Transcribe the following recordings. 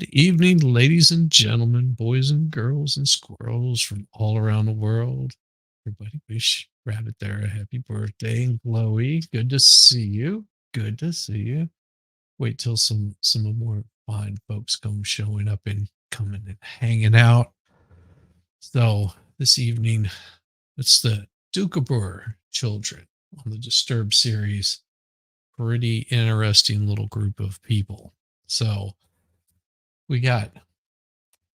Good evening, ladies and gentlemen, boys and girls, and squirrels from all around the world. Everybody wish Rabbit there a happy birthday and Chloe. Good to see you. Good to see you. Wait till some of more fine folks come showing up and coming and hanging out. So this evening, it's the Dukabur children on the Disturbed series. Pretty interesting little group of people. So we got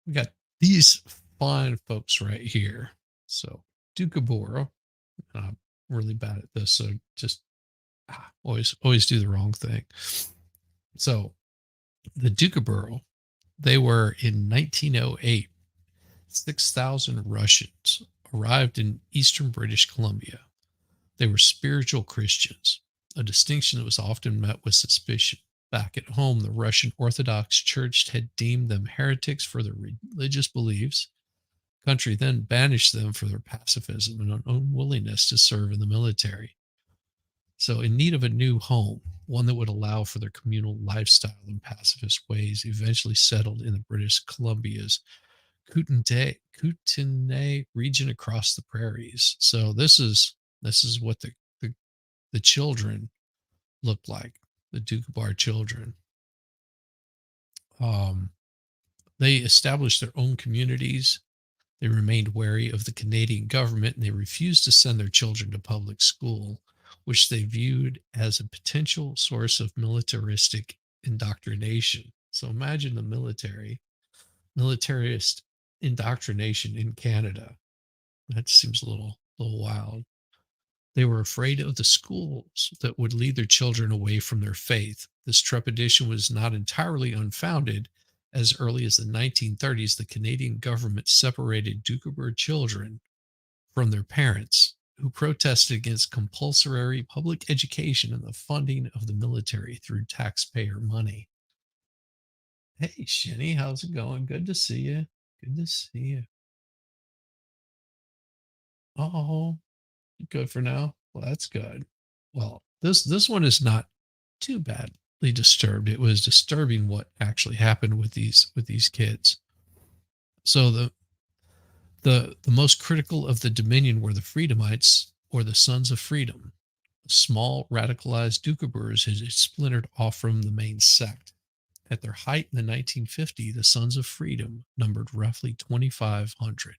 we got these fine folks right here. So Dukaboro, I'm really bad at this, so just always do the wrong thing. So the Dukaboro, they were in 1908. 6,000 Russians arrived in eastern British Columbia. They were spiritual Christians, a distinction that was often met with suspicion. Back at home, the Russian Orthodox Church had deemed them heretics for their religious beliefs. The country then banished them for their pacifism and unwillingness to serve in the military. So, in need of a new home, one that would allow for their communal lifestyle and pacifist ways, eventually settled in the British Columbia's Kootenay region across the prairies. So this is what the children looked like, the Dukebar children. Um, they established their own communities. They remained wary of the Canadian government and they refused to send their children to public school, which they viewed as a potential source of militaristic indoctrination. So imagine the militarist indoctrination in Canada. That seems a little wild. They were afraid of the schools that would lead their children away from their faith. This trepidation was not entirely unfounded. As early as the 1930s, the Canadian government separated Dukerbird children from their parents, who protested against compulsory public education and the funding of the military through taxpayer money. Hey, Shinny, how's it going? Good to see you. Good to see you. Oh, good for now. Well, that's good. Well, this one is not too badly disturbed. It was disturbing what actually happened with these kids. So the most critical of the Dominion were the Freedomites or the Sons of Freedom. Small radicalized Dukaburs had splintered off from the main sect. At their height in the 1950s, the Sons of Freedom numbered roughly 2,500.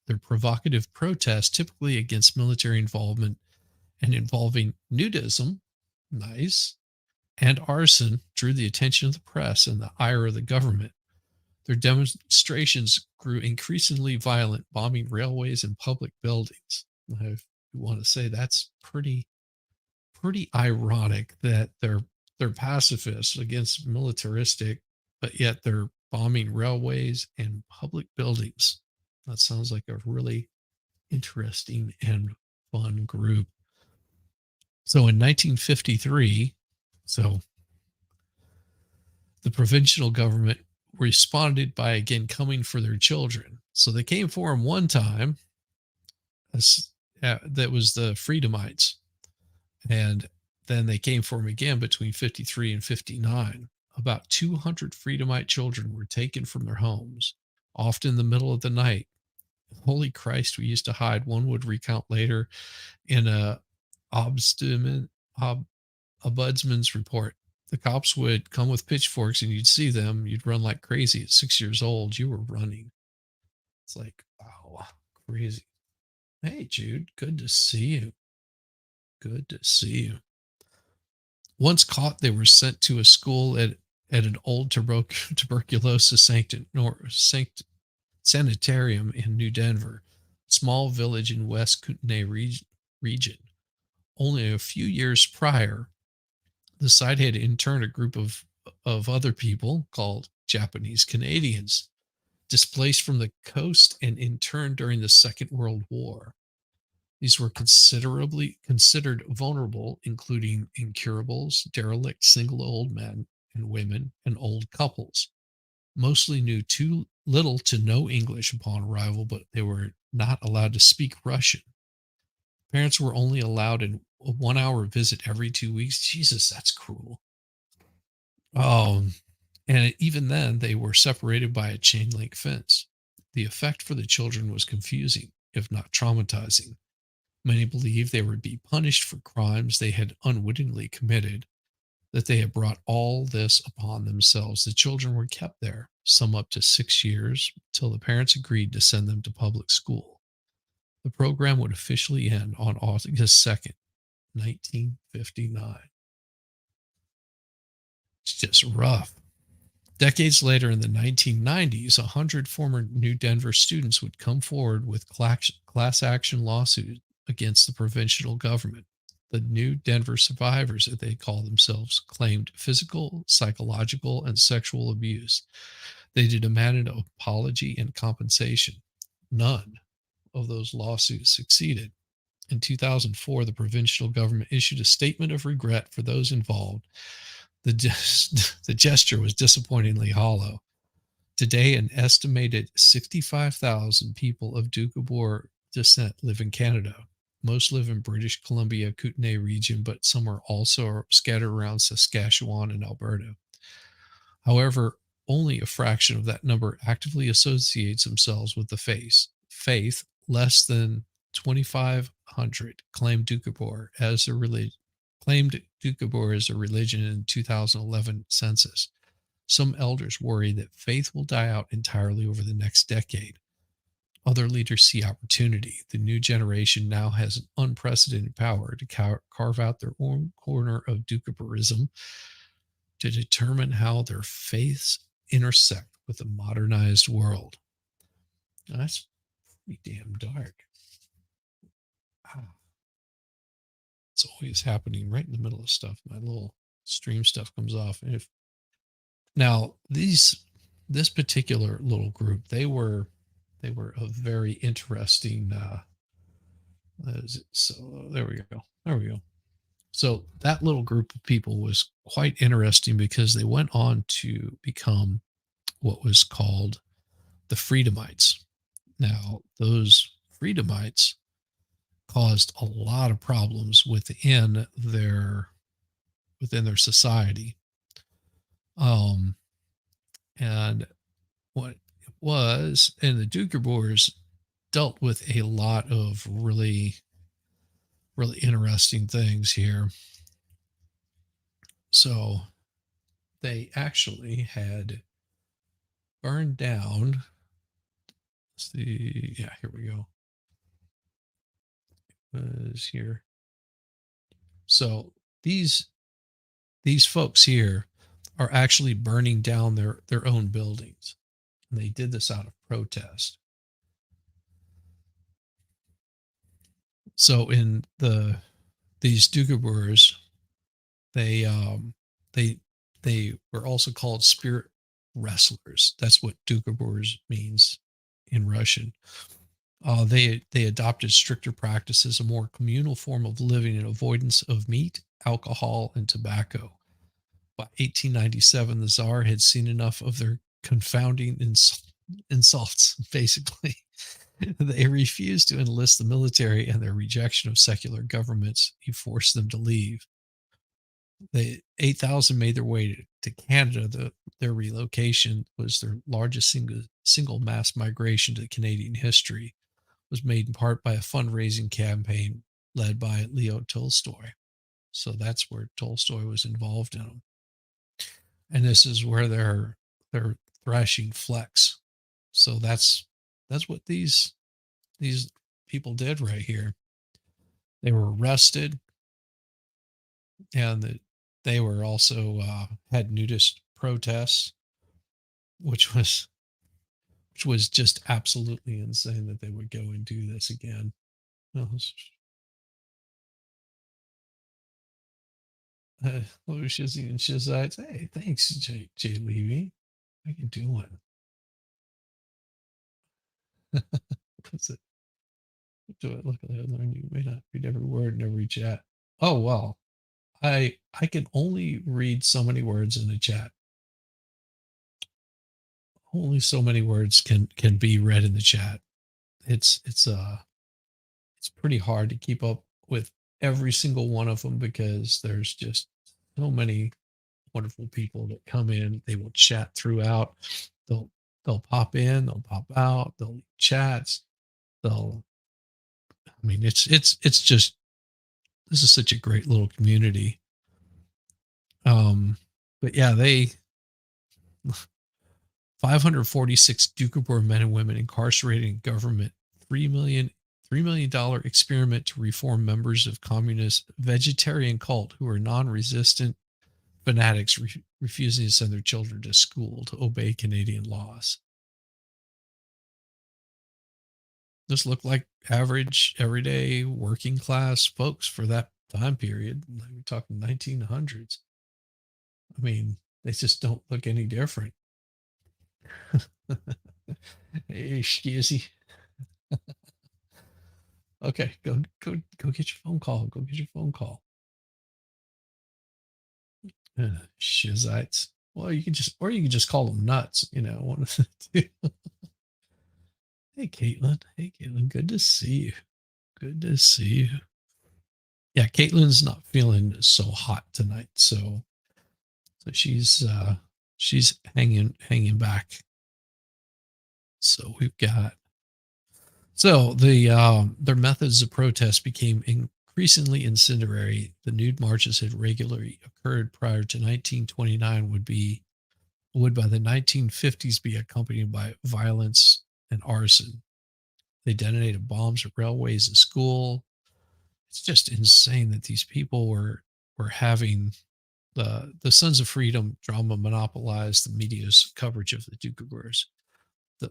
Their provocative protests, typically against military involvement and involving nudism, nice, and arson, drew the attention of the press and the ire of the government. Their demonstrations grew increasingly violent, bombing railways and public buildings. I want to say that's pretty ironic that they're pacifists against militaristic, but yet they're bombing railways and public buildings. That sounds like a really interesting and fun group. So in 1953, so the provincial government responded by again coming for their children. So they came for them one time. That was the Freedomites. And then they came for them again between 53 and 59. About 200 Freedomite children were taken from their homes, often in the middle of the night. Holy Christ, we used to hide. One would recount later in a obstinate ombudsman's report. The cops would come with pitchforks and you'd see them. You'd run like crazy. At 6 years old, you were running. It's like, wow, crazy. Hey, Jude, good to see you. Good to see you. Once caught, they were sent to a school at an old tuberculosis sanitarium in New Denver, small village in West Kootenay region. Only a few years prior, the site had interned a group of other people called Japanese Canadians, displaced from the coast and interned during the Second World War. These were considered vulnerable, including incurables, derelict single old men and women, and old couples. Mostly knew too little to no English upon arrival, but they were not allowed to speak Russian. Parents were only allowed a 1 hour visit every 2 weeks. Jesus, that's cruel. Oh, And even then, they were separated by a chain link fence. The effect for the children was confusing, if not traumatizing. Many believed they would be punished for crimes they had unwittingly committed, that they had brought all this upon themselves. The children were kept there, some up to 6 years, till the parents agreed to send them to public school. The program would officially end on August 2nd, 1959. It's just rough. Decades later, in the 1990s, 100 former New Denver students would come forward with class action lawsuits against the provincial government. The New Denver survivors, as they call themselves, claimed physical, psychological, and sexual abuse. They demanded an apology and compensation. None of those lawsuits succeeded. In 2004, the provincial government issued a statement of regret for those involved. The gesture was disappointingly hollow. Today, an estimated 65,000 people of Doukhobor descent live in Canada. Most live in British Columbia, Kootenay region, but some are also scattered around Saskatchewan and Alberta. However, only a fraction of that number actively associates themselves with the faith. Less than 2,500 claimed Doukhobor as a religion in 2011 census. Some elders worry that faith will die out entirely over the next decade. Other leaders see opportunity. The new generation now has an unprecedented power to carve out their own corner of Doukhobourism, to determine how their faiths intersect with the modernized world. Now, that's pretty damn dark. Ah, it's always happening right in the middle of stuff. My little stream stuff comes off. And if now this particular little group, they were a very interesting so there we go. There we go. So that little group of people was quite interesting because they went on to become what was called the Freedomites. Now, those Freedomites caused a lot of problems within their society. Um, and what it was, and the Doukhobors dealt with a lot of really, really interesting things here. So they actually had burned down. Yeah, here we go. Is here. So these folks here are actually burning down their own buildings. And they did this out of protest. So in these Doukhobors, they they they were also called spirit wrestlers. That's what Doukhobors means in Russian. They adopted stricter practices, a more communal form of living, and avoidance of meat, alcohol, and tobacco. By 1897, the Tsar had seen enough of their confounding insults, basically. They refused to enlist the military, and their rejection of secular governments, he forced them to leave. The 8,000 made their way to Canada. Their relocation was their largest single mass migration to Canadian history, was made in part by a fundraising campaign led by Leo Tolstoy. So that's where Tolstoy was involved in them. And this is where they're thrashing flex. So that's what these people did right here. They were arrested, and they were also had nudist protests, which was which was just absolutely insane that they would go and do this again. Oh, well, Shizzy and Shizites. Hey, thanks, Jay Levy. How you doing? What's it? Do it. Look at that. You may not read every word in every chat. Oh well, I can only read so many words in a chat. Only so many words can be read in the chat. It's pretty hard to keep up with every single one of them because there's just so many wonderful people that come in. They will chat throughout. They'll they'll pop in, they'll pop out, they'll leave chats. They'll I mean it's just this is such a great little community. Um but yeah, they 546 Doukhobor men and women incarcerated in government, 3 million experiment to reform members of communist vegetarian cult who are non-resistant fanatics refusing to send their children to school to obey Canadian laws. This looked like average, everyday, working class folks for that time period. Like we're talking 1900s. I mean, they just don't look any different. Hey, Skizzy. Okay, go get your phone call. Go get your phone call. Shizites. Well, you can just, or you can just call them nuts. One of the two. Hey, Caitlin. Hey, Caitlin. Good to see you. Good to see you. Yeah, Caitlin's not feeling so hot tonight, so she's hanging back. So we've got their methods of protest became increasingly incendiary. The nude marches had regularly occurred prior to 1929 would by the 1950s be accompanied by violence and arson. They detonated bombs at railways and school. It's just insane that these people were having the Sons of Freedom drama monopolized the media's coverage of the Doukhobors.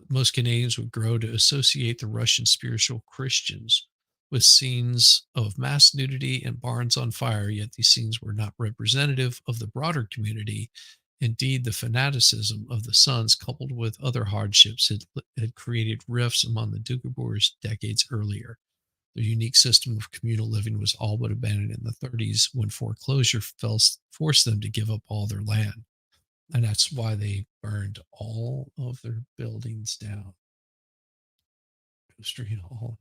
Most Canadians would grow to associate the Russian spiritual Christians with scenes of mass nudity and barns on fire, yet these scenes were not representative of the broader community. Indeed, the fanaticism of the Sons, coupled with other hardships, had created rifts among the Doukhobors decades earlier. Their unique system of communal living was all but abandoned in the 30s when foreclosure forced them to give up all their land. And that's why they burned all of their buildings down. Street Hall.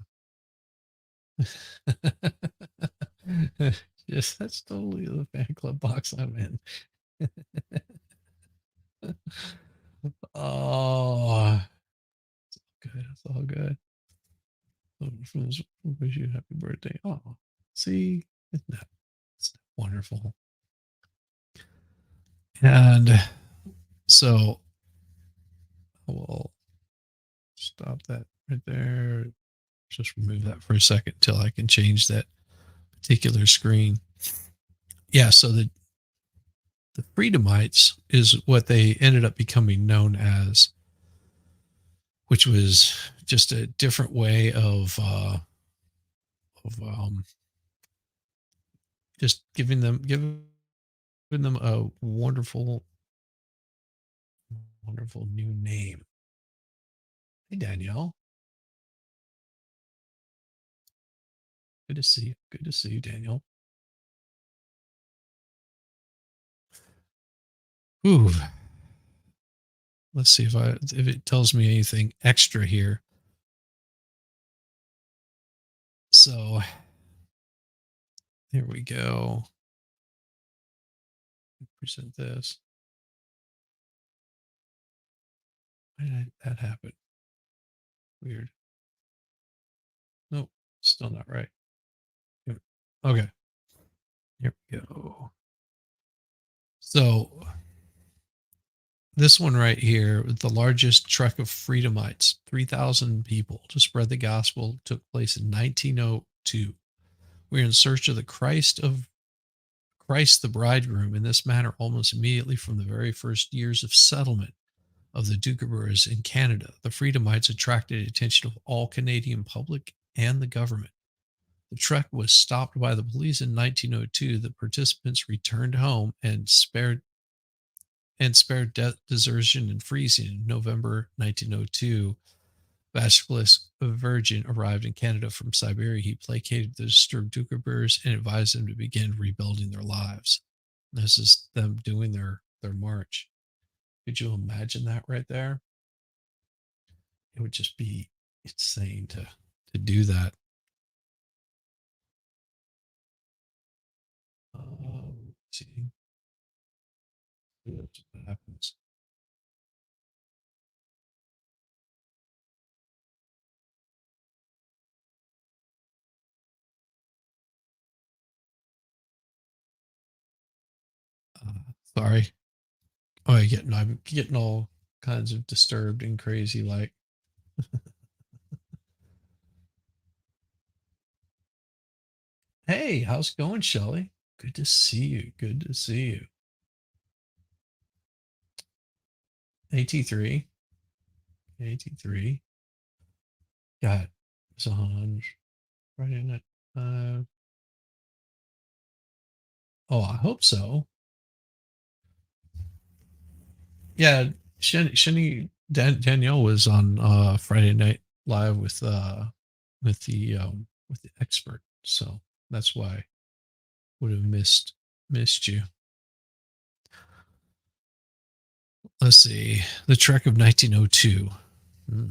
Yes, that's totally the fan club box I'm in. Oh, good. It's all good. Wish you a happy birthday. Oh, see, it's wonderful. And so we'll stop that right there. Just remove that for a second until I can change that particular screen. Yeah, so the Freedomites is what they ended up becoming known as, which was just a different way of just giving them a wonderful new name. Hey Danielle, good to see you. Good to see you, Danielle. Ooh, let's see if it tells me anything extra here. So here we go. Present this. Why did that happen? Weird. Nope, still not right. Okay, here we go. So this one right here, the largest trek of Freedomites, 3,000 people to spread the gospel, took place in 1902. We're in search of Christ the bridegroom in this manner almost immediately from the very first years of settlement of the Doukhobors in Canada. The Freedomites attracted the attention of all Canadian public and the government. The trek was stopped by the police in 1902. The participants returned home and spared desertion and freezing. In November 1902, Vasquez Virgin arrived in Canada from Siberia. He placated the disturbed Doukhobors and advised them to begin rebuilding their lives. This is them doing their march. Could you imagine that right there? It would just be insane to do that. See, That's what happens. Uh, Sorry. Oh, I'm getting all kinds of disturbed and crazy. Like, hey, how's it going, Shelly? Good to see you. Good to see you. AT3. AT3. Got it's on Friday night. Uh, oh, I hope so. Yeah, Danielle was on Friday night live with the expert. So that's why I would have missed you. Let's see. The Trek of 1902. Hmm.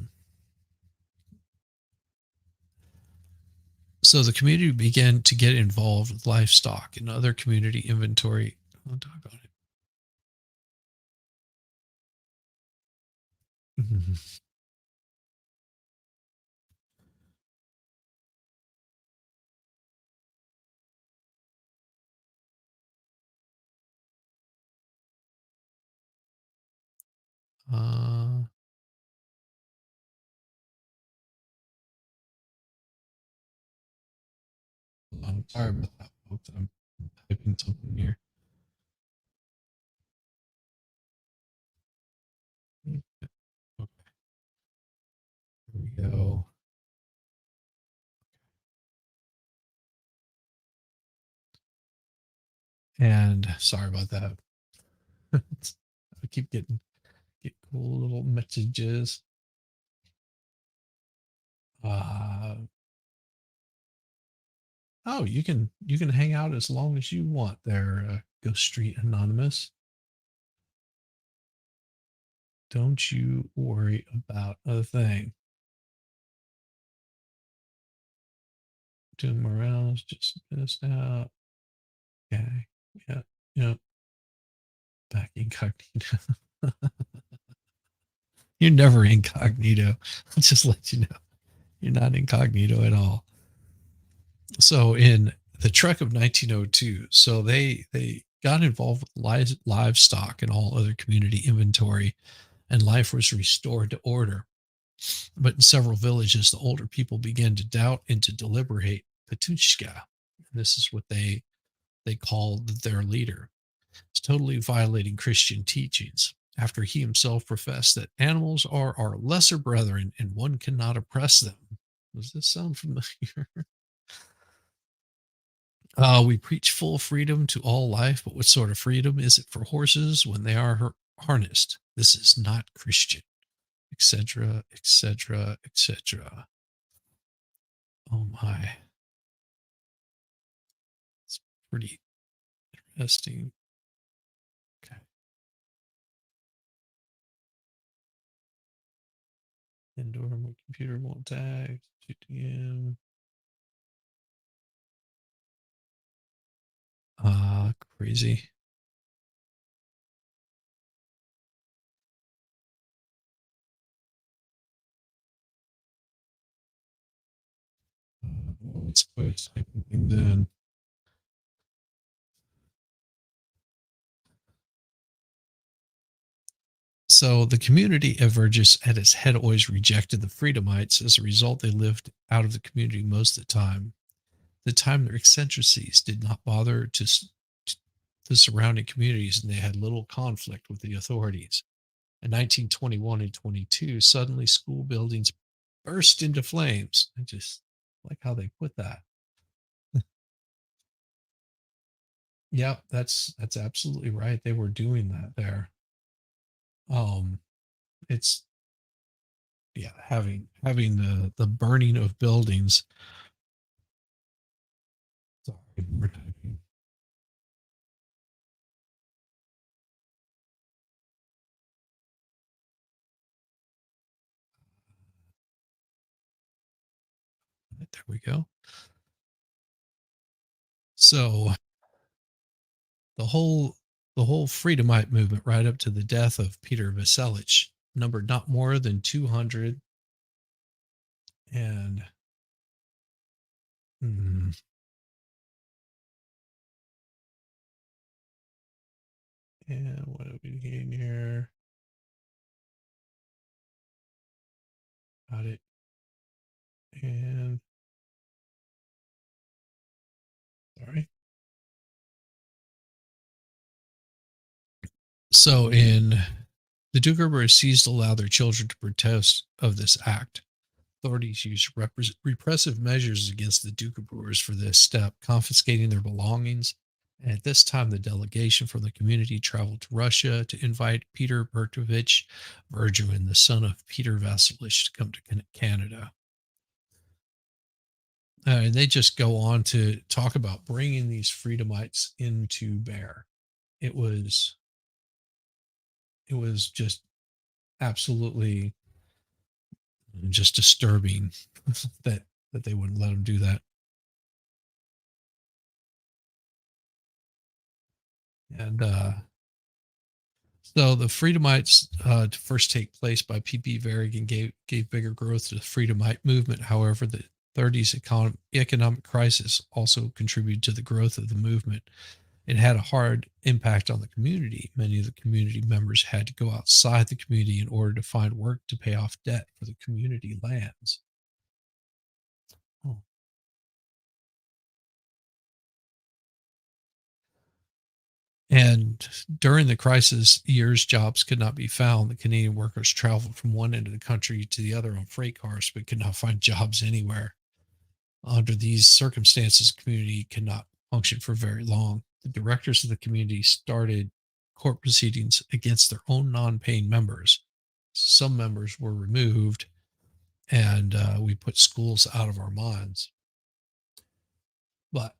So the community began to get involved with livestock and other community inventory. Oh, doggone it. uh, I'm sorry about that, folks. I'm typing something here. Okay, here we go. And sorry about that. I keep get cool little messages. Uh, oh, you can hang out as long as you want there, Ghost Street Anonymous. Don't you worry about a thing. Jim Morales just missed out. Okay. Yeah. Yeah. Back incognito. You're never incognito. I'll just let you know. You're not incognito at all. So in the Trek of 1902, so they got involved with livestock and all other community inventory, and life was restored to order. But in several villages, the older people began to doubt and to deliberate Patushka. This is what they called their leader. It's totally violating Christian teachings after he himself professed that animals are our lesser brethren and one cannot oppress them. Does this sound familiar? We preach full freedom to all life, but what sort of freedom is it for horses when they are harnessed? This is not Christian, etc., etc., etc. Oh my, it's pretty interesting. Okay, indoor my computer won't tag. 2 p.m. Crazy. It's quite typing things in. So the community of Vergis at its head always rejected the Freedomites. As a result, they lived out of the community most of the time. Their eccentricities did not bother the surrounding communities, and they had little conflict with the authorities. In 1921 and 22, suddenly school buildings burst into flames. I just like how they put that. Yeah, that's absolutely right. They were doing that there. Um, it's yeah, having the burning of buildings. Sorry, we're typing. There we go. So the whole the whole Freedomite movement right up to the death of Peter Veselich numbered not more than 200. And and what are we getting here? Got it. And sorry. So in the Dukerberg seized to allow their children to protest of this act. Authorities used repressive measures against the Dukerbrewers for this step, confiscating their belongings. And at this time, the delegation from the community traveled to Russia to invite Peter Bertovich Virgin, the son of Peter Vasilich, to come to Canada. And they just go on to talk about bringing these Freedomites into bear. It was just absolutely just disturbing that they wouldn't let them do that. And so the Freedomites to first take place by P.P. Varigan gave bigger growth to the Freedomite movement. However, the 30s economic crisis also contributed to the growth of the movement. It had a hard impact on the community. Many of the community members had to go outside the community in order to find work to pay off debt for the community lands. And during the crisis years, jobs could not be found. The Canadian workers traveled from one end of the country to the other on freight cars, but could not find jobs anywhere. Under these circumstances, the community could not function for very long. The directors of the community started court proceedings against their own non-paying members. Some members were removed, and we put schools out of our minds. But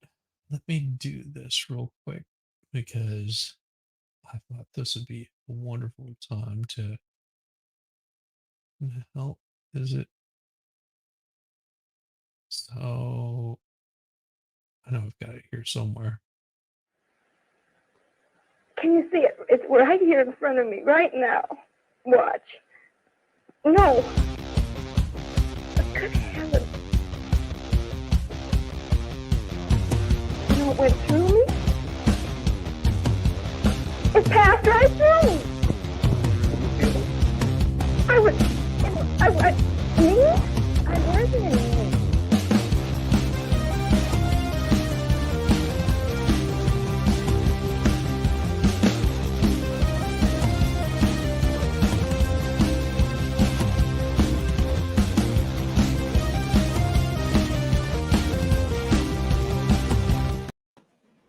let me do this real quick, because I thought this would be a wonderful time to help. Is it? So I know I've got it here somewhere. Can you see it? It's right here in front of me, right now. Watch. No. Good heavens. You know, it went through me. It passed right through me. I was, me? I wasn't in me.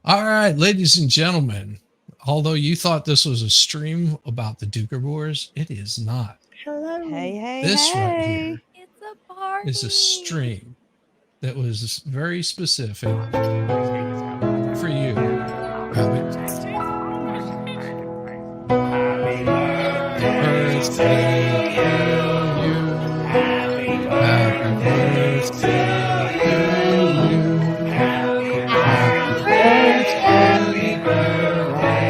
All right, ladies and gentlemen, although you thought this was a stream about the Dukerboers, it is not. Hello. Hey, This right here It's a party. is a stream that was very specific for you, Rabbit. Birthday to you. Happy birthday to you. Happy birthday.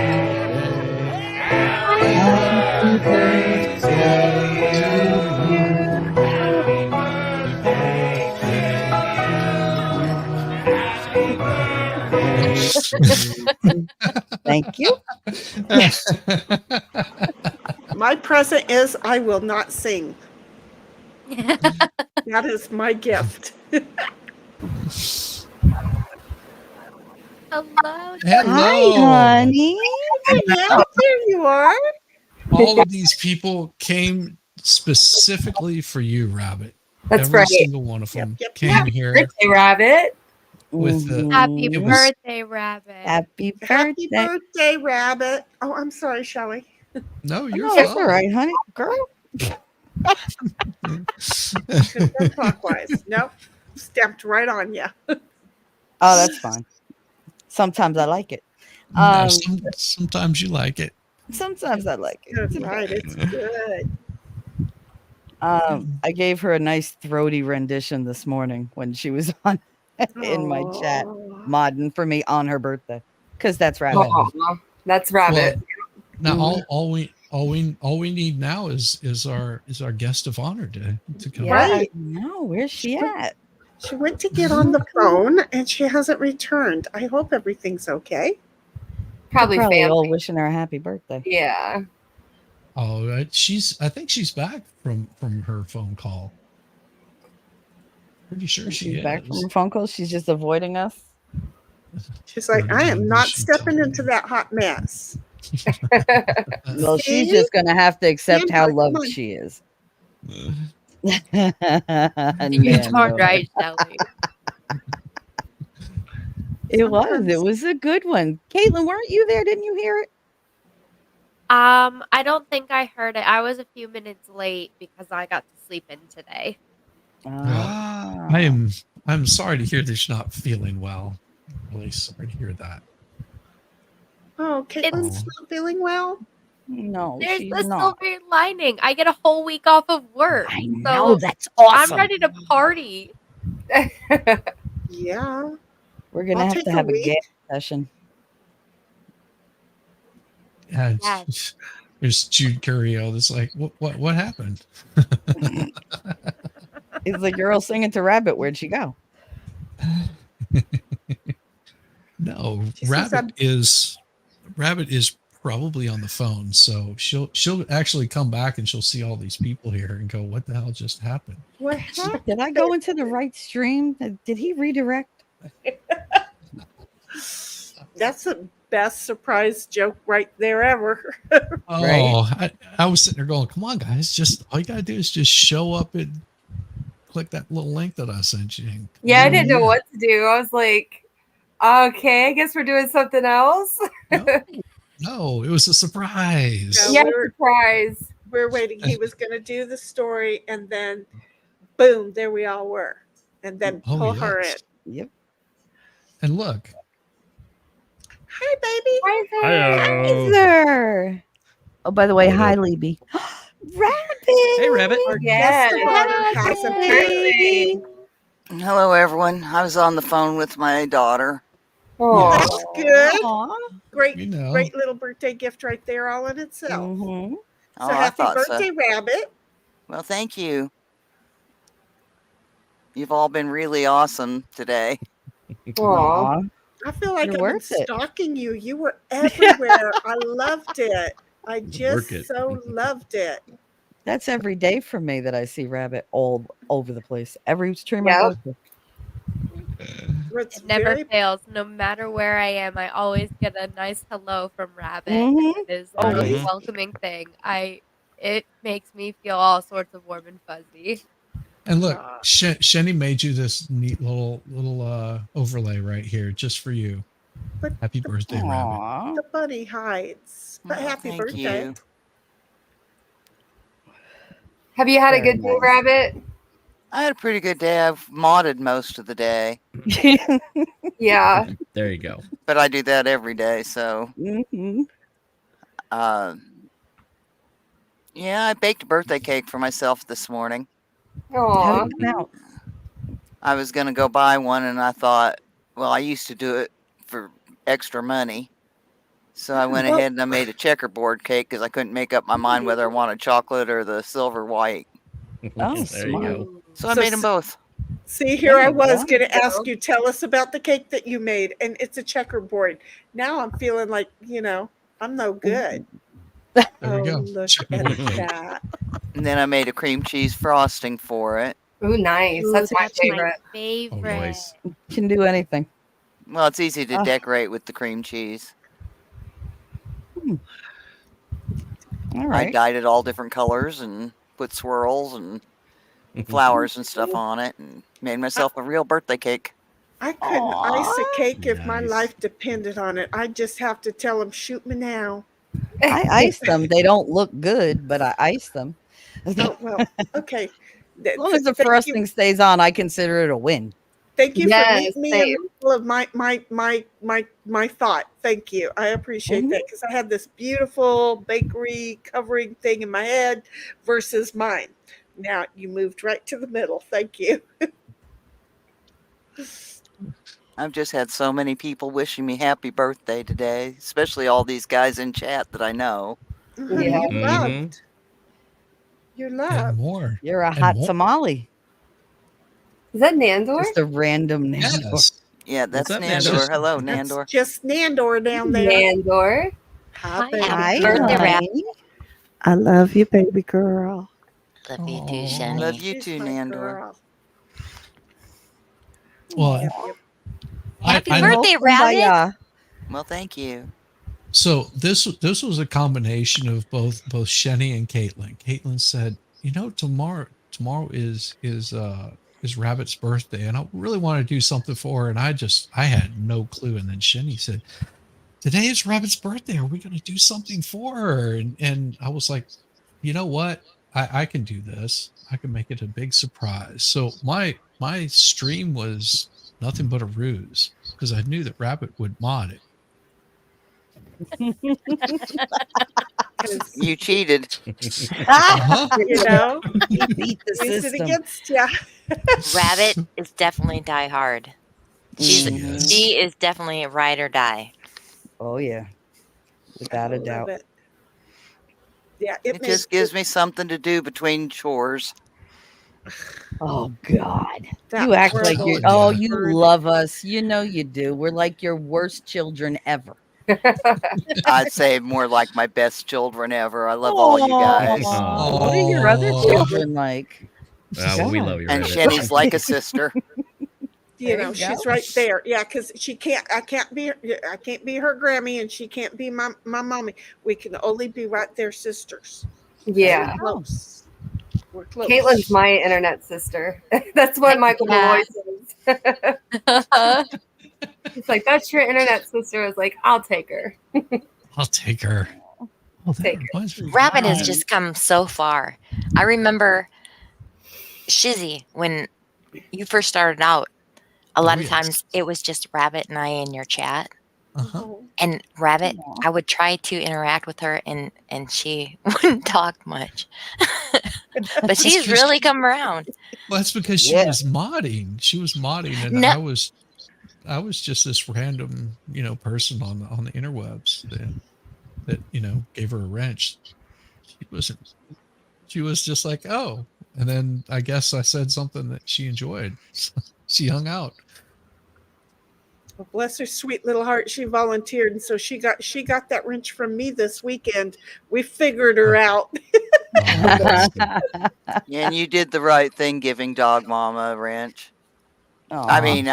Happy birthday to you. Thank you. My present is I will not sing. That is my gift. Hello. Hello. Hi, honey. Yeah, there you are. All of these people came specifically for you, Rabbit. That's Every right. single one of them Yep. came here Birthday rabbit. with the. Happy It was- birthday, Rabbit. Happy Happy birthday. birthday, Rabbit. Oh, I'm sorry, Shelley. No, you're No, that's fine. all right, honey. Girl. Couldn't go clockwise. Nope. Stepped right on you. Oh, that's fine. Sometimes I like it. No, sometimes you like it. Sometimes I like it. That's right. It's good. I gave her a nice throaty rendition this morning when she was on in my chat, Aw. modding for me on her birthday, because that's rabbit. Aw. That's Rabbit. Now Mhm. all we need now is our guest of honor to come. Yeah, Right. I know. Where's she at? She went to get on the phone and she hasn't returned. I hope everything's okay. Probably Probably all family. wishing her a happy birthday. Yeah. Oh, I think she's back from her phone call. Pretty sure she She's back from is. her phone call. She's just avoiding us. She's like, Or I maybe am not she stepping told into me. that hot mess. Well, she's See? just going to have to accept how Sandra, come loved on. she is. You're Nando. darn right, Shelly. It was. It Sometimes- was a good one. Caitlin, weren't you there? Didn't you hear it? I don't think I heard it. I was a few minutes late because I got to sleep in today. Ah. I'm sorry to hear that you're not feeling well. Really sorry to hear that. Oh, Caitlin's not feeling well. No, There's she's the not. silver lining. I get a whole week off of work. I know. So That's awesome. I'm ready to party. Yeah. We're going to I'll have take to a have a week. game session. Yeah, Yeah. there's Jude Currio that's like, what happened? It's the girl singing to Rabbit. Where'd she go? No, She says Rabbit is probably on the phone, so she'll actually come back and she'll see all these people here and go, what the hell just happened? What happened? Did I go into the right stream? Did he redirect? That's the best surprise joke right there ever. Oh, I was sitting there going, come on, guys, just all you gotta do is just show up and click that little link that I sent you. Yeah, I didn't know what to do. I was like, okay, I guess we're doing something else. No, it was a surprise. No. Yeah, we're- surprise. We're waiting. He was going to do the story, and then, boom, there we all were. And then Oh, pull her in. yes. Yep. And look, Hi, baby. Hi there. Oh, by the way, hi, Libby. Rabbit. Hey, Rabbit. Our Yes. guest of honor has a birthday. Hello, everyone. I was on the phone with my daughter. Oh, That's good. Aw. Great, you know, great little birthday gift right there, all in itself. Mhm. So Oh, I happy thought so. birthday, Rabbit. Well, thank you. You've all been really awesome today. Aw. I feel like You're I've been worth it. stalking you. You were everywhere. I loved it. I just it. so loved it. That's every day for me that I see Rabbit all over the place. Every stream I Yep. go to. It's It never very fails. No matter where I am, I always get a nice hello from Rabbit. Mhm. It is the most Always. welcoming thing. It makes me feel all sorts of warm and fuzzy. and look, Shenny made you this neat little overlay right here just for you. But Happy birthday, Rabbit. Aw. the bunny hides. But Oh, happy thank birthday. you. have you had a Very good day, nice. Rabbit? I had a pretty good day. I've modded most of the day, Yeah. There you go. but I do that every day. So, Mhm. yeah, I baked a birthday cake for myself this morning. How Aw. did it come out? I was going to go buy one, and I thought, well, I used to do it for extra money. So I went Well- ahead and I made a checkerboard cake because I couldn't make up my mind whether I wanted chocolate or the silver white. Oh, there smart. you go. So I So made them both. See, here There I you was go. going to ask you, tell us about the cake that you made. And it's a checkerboard. Now I'm feeling like, I'm no good. There Oh, you go. look Checkerboard at cake. that. And then I made a cream cheese frosting for it. Ooh, nice. Ooh, That's my That's my favorite. favorite. nice. Can do anything. Well, it's easy to Ah. decorate with the cream cheese. All I right. dyed it all different colors and put swirls and flowers and stuff on it and made myself a real birthday cake. I couldn't ice a Aw. cake if my Nice. life depended on it. I just have to tell them, shoot me now. I ice them. They don't look good, but I ice them. Oh, well, okay. As long as the Thank you- frosting stays on, I consider it a win. Thank you Yes, for meeting me in same. the middle of my thought. Thank you. I appreciate that because I had this beautiful bakery covering thing in my head versus mine. Now you moved right to the middle. Thank you. I've just had so many people wishing me happy birthday today, especially all these guys in chat that I know. Honey, Yeah. you're Mhm. loved. You're And loved. more. You're a And hot more. Somali. Is that Nandor? Just a random Nandor. Yes. Yeah, that's up, Nandor. Nandor? Hello, That's Nandor. just Nandor down there. Nandor. Hi, Hi, baby happy girl. birthday, Rap. Hi. I love you, baby girl. Love you too, Aw. Shani. Love you She's too, my Nandor. girl. Well, Yep, yep. Happy I birthday, Oh, Rabbit. kumbaya. Well, thank you. So this was a combination of both Shenny and Caitlin. Caitlin said, tomorrow is Rabbit's birthday, and I really want to do something for her, and I had no clue. And then Shenny said, today is Rabbit's birthday. Are we going to do something for her? And I was like, you know what? I can do this. I can make it a big surprise. So my stream was nothing but a ruse because I knew that Rabbit would mod it. 'Cause, You cheated. Uh-huh. you know, He beat the used it system. against ya. Rabbit is definitely die hard. She Mhm. is. She is definitely a ride or die. Oh yeah, without I a love doubt. it. Yeah, It just gives me something to do between chores. Oh God, that you act like horrible you. Oh, Yeah. you bird. love us. You know you do. We're like your worst children ever. I'd say more like my best children ever. I love all you guys. Aw, what are your other Aw. children like? Well, we God. love you, And Rabbit. Shenny's like a sister. You There know, you she's go. right there. Yeah, because I can't be her Grammy, and she can't be my mommy. We can only be right there, sisters. Yeah. We're close. We're close. Caitlin's my internet sister. That's what Michael Yeah. Malloy says. He's like, that's your internet sister. I was like, I'll take her. I'll take her. Oh, that Take her. reminds me. Rabbit has just come so far. I remember Shizzy when you first started out. A lot Oh, of yes. times it was just Rabbit and I in your chat. Uh-huh. Oh, And Rabbit, Aw. I would try to interact with her and she wouldn't talk much. But she's just- really come around. Well, that's because she Yeah. was modding. She was modding, and No. I was just this random, person on the interwebs that gave her a wrench. She was just like, oh, and then I guess I said something that she enjoyed. She hung out. well, bless her sweet little heart. She volunteered, and so she got that wrench from me this weekend. We figured her out. Oh, And you did the right thing giving Dog Mama a wrench. I Aw, mean,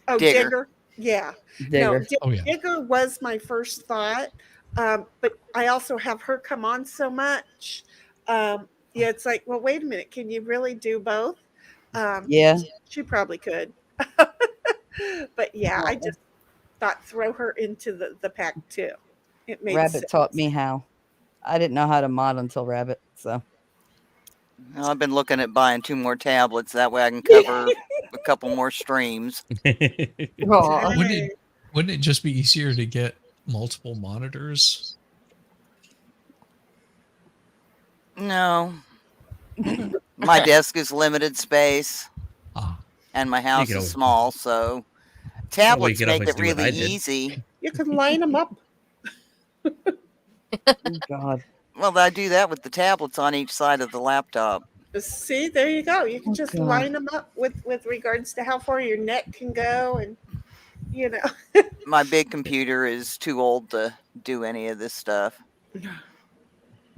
Oh, Digger. Digger. Yeah. Digger. No, Oh, yeah. Digger was my first thought, but I also have her come on so much. Yeah, it's like, well, wait a minute. Can you really do both? Yeah. She probably could. But yeah, I just thought throw her into the pack too. It made Rabbit sense. taught me how. I didn't know how to mod until Rabbit. So well, I've been looking at buying 2 more tablets. That way I can cover a couple more streams. Aw. Hey, Wouldn't it just be easier to get multiple monitors? No. My desk is limited space, Ah, and my house can is always- small, so tablets could make always it do what I really did. easy. you can line them up. oh, God. Well, I do that with the tablets on each side of the laptop. See, there you go. You can Oh, just God. line them up with regards to how far your neck can go, and you know. My big computer is too old to do any of this stuff. I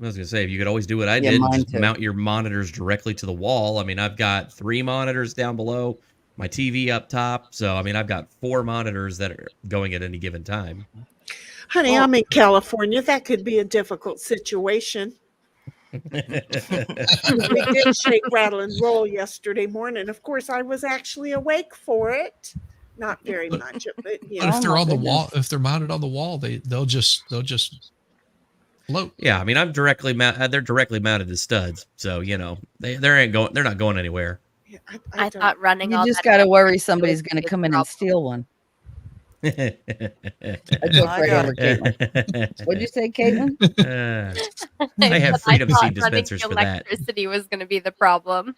was gonna say, if you could always do what I Yeah, did, mine just too. mount your monitors directly to the wall. I mean, I've got 3 monitors down below, my TV up top. So, I mean, I've got 4 monitors that are going at any given time. Honey, Well- I'm in California. That could be a difficult situation. We did shake, rattle, and roll yesterday morning. Of course, I was actually awake for it. Not very much, but you but know. if they're my on the goodness. wall, if they're mounted on the wall, they'll just float. Yeah, I mean, I'm directly they're directly mounted as studs, so they're not going anywhere. Yeah, I don't- thought running You all just that got to stuff worry was somebody's gonna going be to a come in and problem. steal one. I A joke I right got over Caitlin. What'd you say, Caitlin? I have But freedom thought seed running dispensers the for that. electricity was going to be the problem.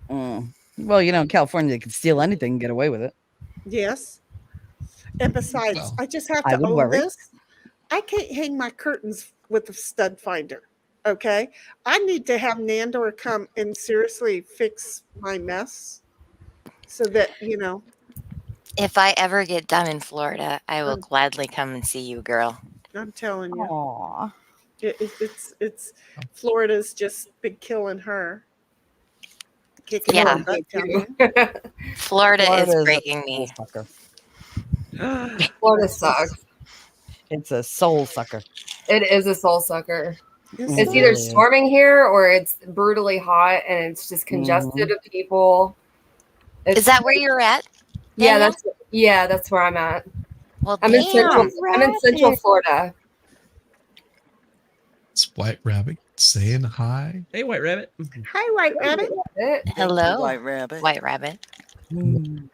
Mm. Well, in California, they can steal anything and get away with it. Yes. And besides, Well, I just have I to would own worry. this. I can't hang my curtains with a stud finder. Okay. I need to have Nandor come and seriously fix my mess so that, If I ever get done in Florida, I will Um, gladly come and see you, girl. I'm telling you, Aw. it's Florida's just been killing her. Kicking Yeah. her butt down Too. Florida is Florida is breaking a me. soul sucker. there. Florida sucks. It's a soul sucker. It is a soul sucker. It's It's It either really is. storming here or it's brutally hot and it's just congested of people. It's, Is that where you're at? Yeah, Danielle? that's where I'm at. Well, I'm in damn. Central Florida. it's White Rabbit saying hi. Hey, White Rabbit. Hi, White Rabbit. Thank you, Hello, White Rabbit. White Rabbit. Mm.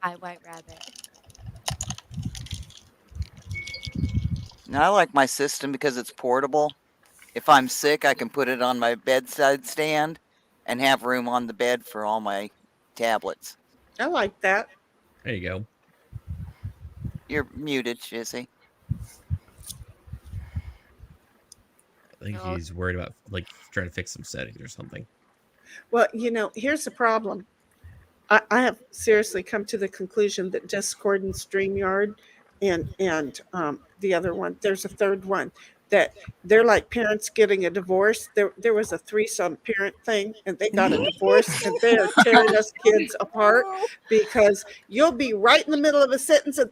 Hi, White Rabbit. Now, I like my system because it's portable. If I'm sick, I can put it on my bedside stand and have room on the bed for all my tablets. I like that. There you go. You're muted, Shizzy. I think No. he's worried about like trying to fix some settings or something. Well, here's the problem. I have seriously come to the conclusion that Discord and StreamYard and the other one, there's a third one, that they're like parents getting a divorce. There was a threesome parent thing, and they got a divorce, and they are tearing us kids apart because you'll be right in the middle of a sentence and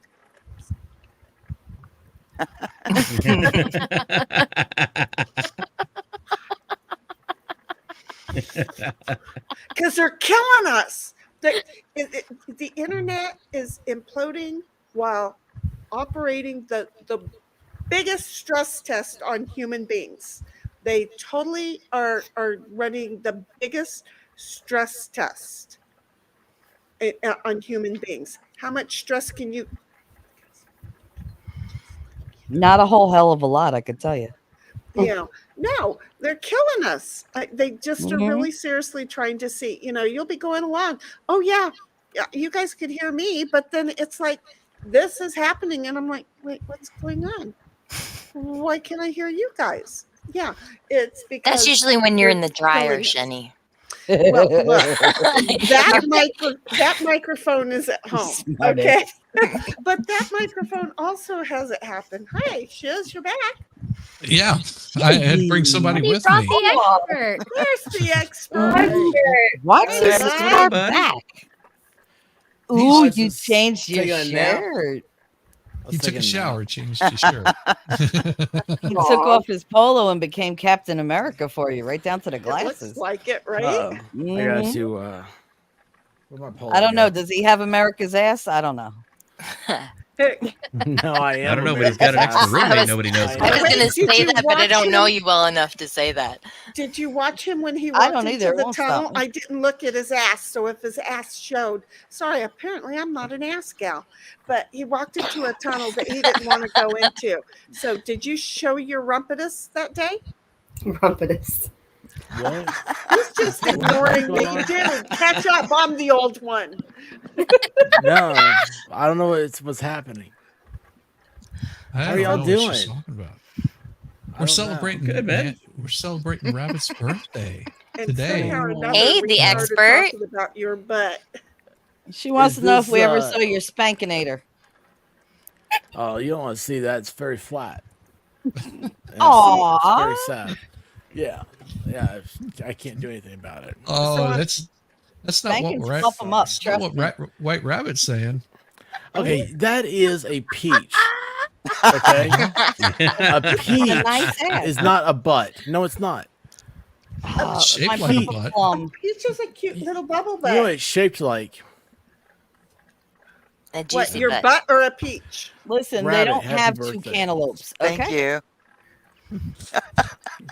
because they're killing us. The internet is imploding while operating the biggest stress test on human beings. They totally are running the biggest stress test on human beings. How much stress can you? Not a whole hell of a lot, I could tell you. No, they're killing us. They just are Mhm. really seriously trying to see. You'll be going along. Oh yeah, you guys could hear me, but then it's like this is happening, and I'm like, wait, what's going on? Why can't I hear you guys? Yeah, it's because That's usually when you're in the they're killing dryer, us. Shenny. Well, look, that microphone is at home, Smart okay? But that microphone also has it happen. Hi, Shiz, you're back. Yeah, I had to bring somebody He with brought me. the expert. There's the expert. What? Hey, This bud. is our buddy. back. I Ooh, was you just changed your taking a nap. shirt. He took a shower, changed his shirt. He took off his polo and became Captain America for you, right down to the It looks glasses. like it, right? I got Mhm. to. Where'd my polo I don't know. go? Does he have America's ass? I don't know. No, I am. I don't know, but he's got an extra roommate nobody knows I I about. was Wait, going to did say you that, but I watch don't know him? you well enough to say that. Did you watch him when he I walked don't into either. It the won't stop tunnel? me. I didn't look at his ass, so if his ass showed, sorry, apparently I'm not an ass gal, but he walked into a tunnel that he didn't want to go into. So did you show your rumpetus that day? Rumpetus. What? He's just ignoring me. Dude, catch up. I'm the old one. No, I don't know what's happening. I How are don't y'all know what she's doing? talking about. I We're don't know. celebrating. Good, man. We're celebrating Rabbit's birthday And today. somehow or another, Hey, we the started expert. talking about your butt. She wants Is to know if this, we ever saw your spankinator. Oh, you don't want to see that. It's very flat. And it's Aw. very sad. Yeah. I can't do anything about it. Oh, So, that's not Spankings what we're fluff 'em up, that's not trust what me. White Rabbit's saying. Okay, that is a peach. Okay, a It's peach a nice ass. is not a butt. No, it's not. It's shaped my like a beautiful butt. plum. Peach is a cute little bubble butt. You know what it's shaped like? A What, juicy your butt. butt or a peach? Listen, Rabbit, they don't happy have birthday. two cantaloupes. Thank Okay. you.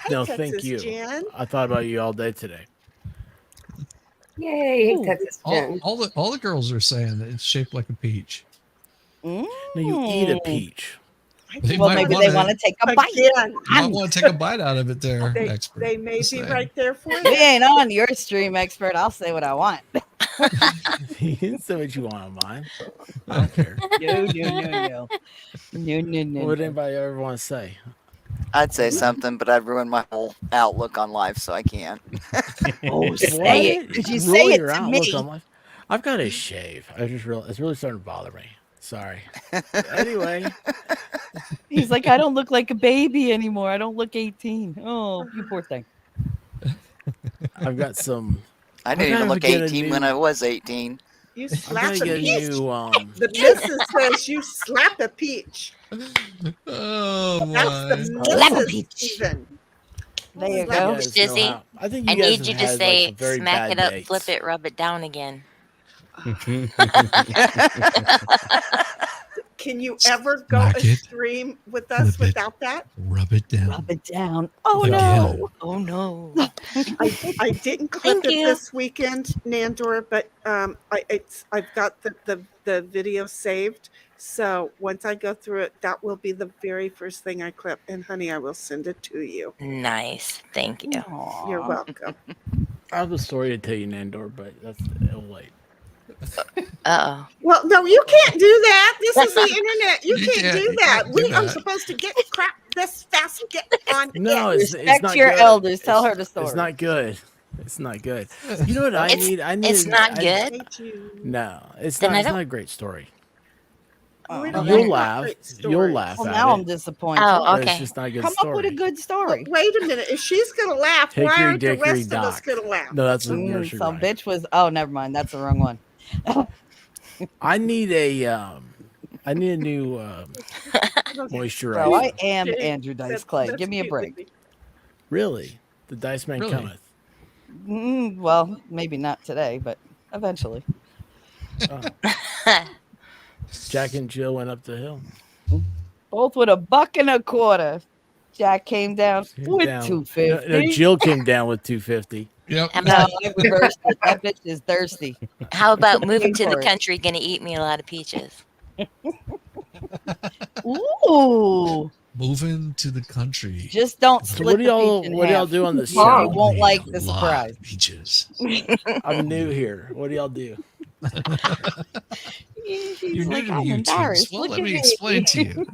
No, Texas thank you. Jen. I thought about you all day today. Yay, Ooh. Texas Jen. All the girls are saying that it's shaped like a peach. No, you eat a Mm. peach. They Well, might maybe wanna- they want to take a bite. Again, You might want to take a bite out of it there, they, expert. they may Just be saying. right there for We you. ain't on your stream, expert. I'll say what I want. You can say what you want on mine. I don't care. No. What would anybody ever want to say? I'd say something, but I've ruined my whole outlook on life, so I can't. Oh, say it. Could you say Ruin it your to outlook me? on life? I've got a shave. I just realized it's really starting to bother me. Sorry. Anyway, He's like, I don't look like a baby anymore. I don't look 18. Oh, you poor thing. I've got some. I didn't even look 18 when I was 18. You I've slap got a to get a peach. new. The missus says you slap a peach. Oh That's my. the Slap a missus peach. even. There you Slap go. You guys know Shizzy, how- I think you I guys need have you to had, like, say, some very smack bad it up, dates. flip it, rub it down again. Can you ever go Smack it, extreme with us flip it. without that? Rub it down. Rub it down. Oh, Again. no. Oh no. I didn't clip Thank it you. this weekend, Nandor, but I've got the video saved. So once I go through it, that will be the very first thing I clip. And honey, I will send it to you. Nice. Thank you. You're Aw. welcome. I have a story to tell you, Nandor, but it'll wait. Uh-oh. Well, no, you can't do that. This is the internet. You You can't can't- do you that. can't do I'm that. supposed to get crap this fast. Get on No, it. it's Respect not your good. elders. Tell It's- her the story. It's not good. It's not good. You know what I It's- need? I need. It's not I- good. Hate you. No, it's Then not. I It's don't- not a great story. We Oh. don't You'll like laugh. great You'll stories. laugh Well, at now it. I'm disappointed. Oh, but okay. It's just not a good Come story. up with a good story. But wait a minute. If she's gonna laugh, why Hickory aren't the Dickory rest of us Dock. gonna laugh? No, that's a nursery So rhyme. bitch was. Oh, never mind. That's the wrong one. I need a. I need a new moisturizer. Bro, I am Okay, Andrew Dice that's- Clay. that's Give me a cute, break. Libby. Really, the Dice Man Really? cometh. Well, maybe not today, but eventually. Oh. Jack and Jill went up the hill. Both with $1.25. Jack came down with Down. $2.50. No, Jill came down with $2.50. Yep. How No, about, I reversed it. That bitch is thirsty. how about moving to for the it. country, gonna eat me a lot of peaches? Ooh. Moving to the country. Just don't So split what do the y'all? peach in What do y'all half. do on the You show? won't Me like a the lot surprise. of Peaches. I'm new here. What do y'all do? She's You're new like, to I'm YouTubes. embarrassed. Well, Look let at me me. explain to you.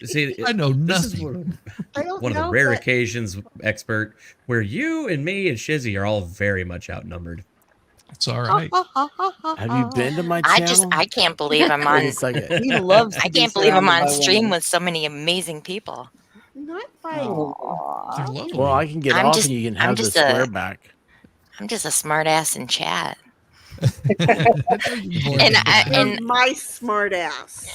See, I know this is nothing. I don't one of the know, rare but occasions, expert, where you and me and Shizzy are all very much outnumbered. It's all right. Have you been to my I channel? can't believe I'm Wait on. a second. He loves to I be can't believe I'm surrounded on by stream women. with so many amazing people. not by They're Aw. lovely. Well, I can get I'm off just- and you can I'm have the just square a- back. I'm just a smart ass in chat. More and than that. You're my smart ass.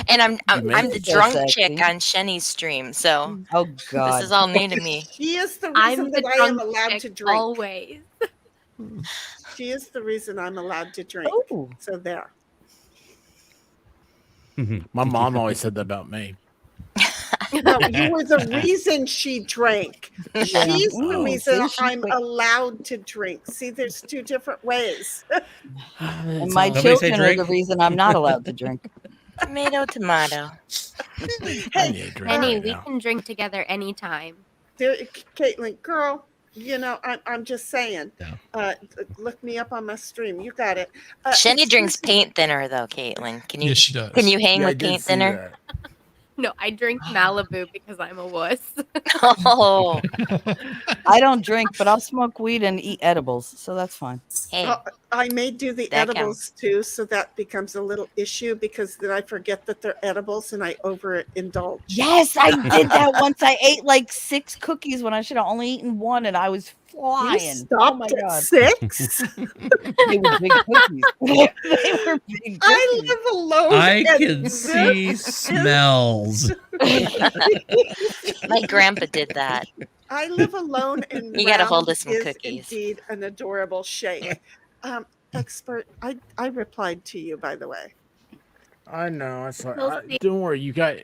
And I'm make I'm the it so drunk sexy. chick on Shenny's stream, so Oh, this God. is all new to me. She is the I'm reason the that I am drunk allowed chick to drink. always. She is the reason I'm allowed to drink. Ooh. So there. My mom always said that about me. No, you were the reason she drank. Yeah. She's the Ooh, reason see, she I'm quit. allowed to drink. See, there's two different ways. And It's my all- Somebody say children are the drink. reason I'm not allowed to drink. Tomato, tomato. I need a drink Penny, right we now. can drink together anytime. There, Caitlin, girl, you know, I'm just saying. No. Look me up on my stream. You got it. Shenny excuse drinks me. paint thinner though, Caitlin. Can you Yes, she does. can you hang Yeah, I with did paint see thinner? that. No, I drink Malibu because I'm a wuss. Oh, I don't drink, but I'll smoke weed and eat edibles, so that's fine. hey. I may do the That edibles too, so that becomes a little issue because then I forget that they're edibles and I overindulge. Yes, I did that once. I ate like 6 cookies when I should have only eaten 1, and I was You flying. stopped Oh my at God. 6. They were big cookies. They were big I cookies. live alone. I and can this see is- smells. My grandpa did that. I live alone, and You gotta hold round us some is cookies. indeed an adorable shape. Expert, I replied to you, by the way. I know. I saw. We'll see. Don't worry. You got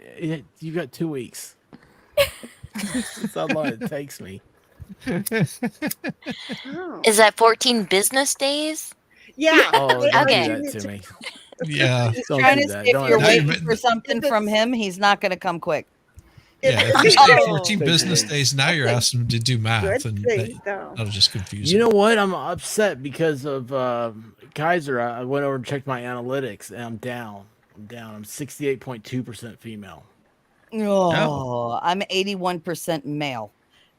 2 weeks. That's how long it takes me. Oh. Is that 14 business days? Yeah. Oh, don't Okay. do that to me. Yeah. He's Don't trying do to that. see if Don't you're do that. waiting for something from him. He's not going to come quick. Yeah, if you're saying Oh, 14 business days, now you're asking them to do math, good and thing, though. that'll just confuse You them. know what? I'm upset because of Kaiser. I went over and checked my analytics, and I'm down. I'm 68.2% female. Oh, I'm 81% male.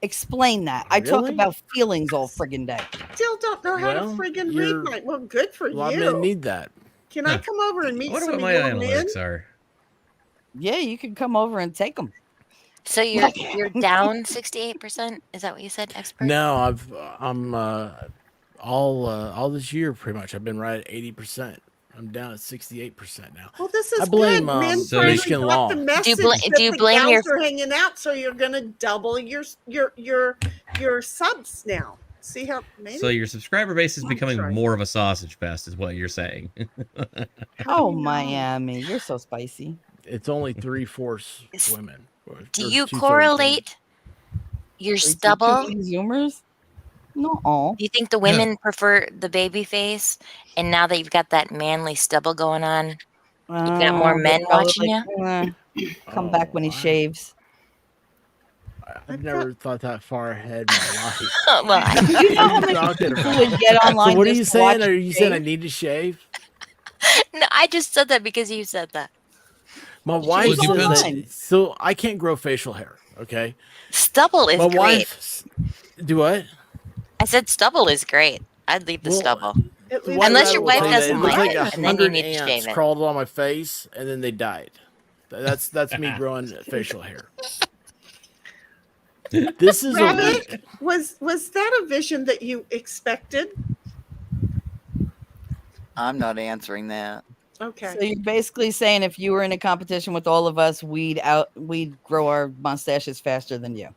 Explain that. I talk Really? about feelings all friggin' day. Still don't know how Well, to friggin' read you're- my. Well, good for Well, I you. may need that. Can I Huh. come over and I meet wonder some what of my your men? analytics are. Yeah, you can come over and take them. So you're down 68%? Is that what you said, expert? No, I'm all this year pretty much. I've been right at 80%. I'm down at 68% now. Well, this is I blame good. Men So finally Michigan got law. the message do you that the blame gals your- are hanging out, so you're going to double your subs now. See how? Maybe. So your subscriber base is I'm becoming trying. more of a sausage fest, is what you're saying. Oh, Miami, you're so spicy. It's only 3/4 Is- women. Do or you 2/3 correlate your stubble? Consumers? No. Do you think the women prefer the baby face? And now that you've got that manly stubble going on, you've got more men watching you? Come back when he shaves. I've never thought that far ahead in my life. Well, You know how What are many you talking people about? would get online So what are just you to saying? watch Are you you saying I shave? need to shave? no, I just said that because you said that. My wife it says depends. that. So I can't grow facial hair. Okay. Stubble is My great. wife. Do what? I said stubble is great. I'd leave the Well, stubble. At The least wife Unless I your will wife tell you that doesn't it looks like like it, and then you 100 need to shave ants it. crawled on my face and then they died. That's me growing facial hair. This is a Rabbit, week. was that a vision that you expected? I'm not answering that. Okay. So you're basically saying if you were in a competition with all of us, we'd grow our mustaches faster than you.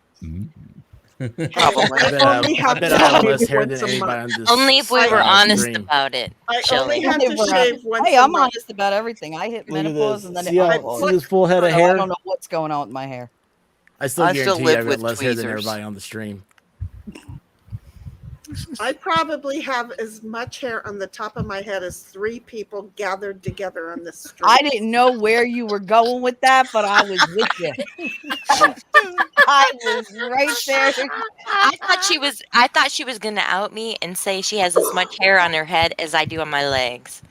Probably. I bet I have less hair than anybody on this. Only if we were I- honest stream. about it, I Shelly. only have to shave once Hey, a I'm month. honest about everything. I hit Look at menopause this. and then See, see this full head of so I hair? don't know what's going on with my hair. I still I still guarantee live I've got with less hair than tweezers. everybody on the stream. I probably have as much hair on the top of my head as 3 people gathered together on the street. I didn't know where you were going with that, but I was with you. I was right there. I thought she was gonna out me and say she has as much hair on her head as I do on my legs.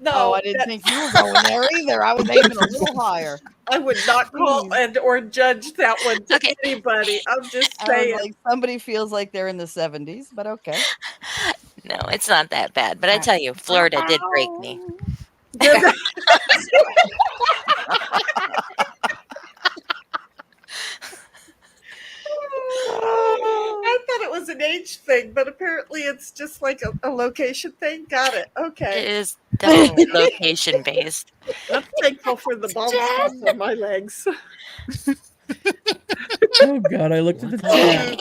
No, I didn't think you were going there either. I was aiming a little higher. I would not call and or judge that one to Okay. anybody. I'm just I saying. was like, somebody feels like they're in the 70s, but okay. No, it's not that bad. But I tell you, Florida did break me. I thought it was an age thing, but apparently it's just like a location thing. Got it. It Okay. is definitely location based. I'm thankful for the bald spots on my legs. Oh God, I looked at the chat.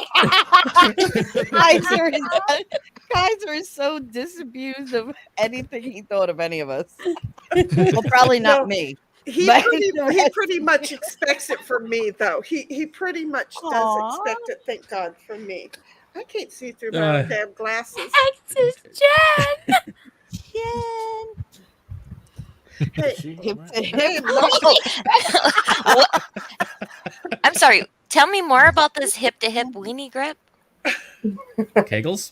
Kaiser is so disabused of anything he thought of any of us. Well, probably not No. me. He But pretty, the he rest- pretty much expects it from me, though. He pretty much does Aw. expect it. Thank God for me. I can't see through my own damn glasses. Jen. Hey, What? I'm sorry. Tell me more about this hip to hip weenie grip. Kegels?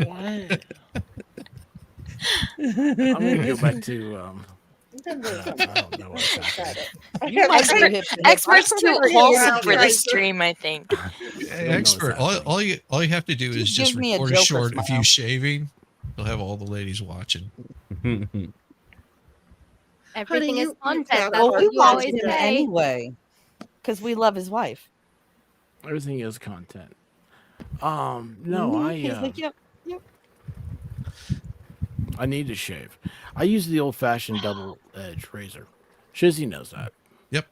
What? I'm gonna go back to I don't know what's happening. You might be hip to hip. Expert's too remember you wholesome around, for Kaiser. this stream, I think. Hey, expert, all you have to do is just give me a record a Joker short of smile. you shaving. You'll have all the ladies watching. Everything Honey, is you content. got That's it. Well, we what you watch always him say. anyway because we love his wife. Everything is content. No, Mhm. He's like, yep. I need to shave. I use the old-fashioned double-edged razor. Shizzy knows that. Yep.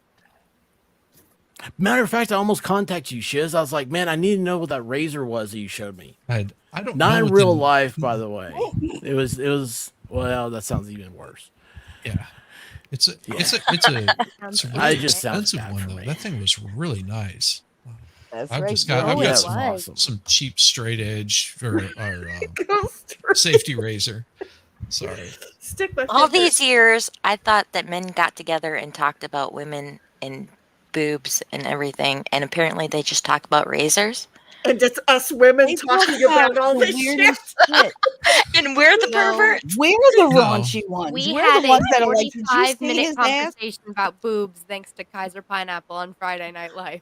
Matter of fact, I almost contacted you, Shiz. I was like, man, I need to know what that razor was that you showed me. I don't Not know in what real the- life, by the way. It was. Well, that sounds even worse. Yeah. It's a I really just sounds expensive bad one for though. me. That thing was really nice. That's I've right. just got girl. I've Oh, got yeah, some, awesome. some cheap straight edge or safety razor. Sorry. Stick my All fingers. these years, I thought that men got together and talked about women and boobs and everything, and apparently they just talk about razors. And it's us women They talking talk about all the this shit. weirdest shit. And we're the No, perverts. we're the No. raunchy ones. We We're had the a ones that are like, did you see 45-minute his ass? conversation about boobs thanks to Kaiser Pineapple on Friday Night Live.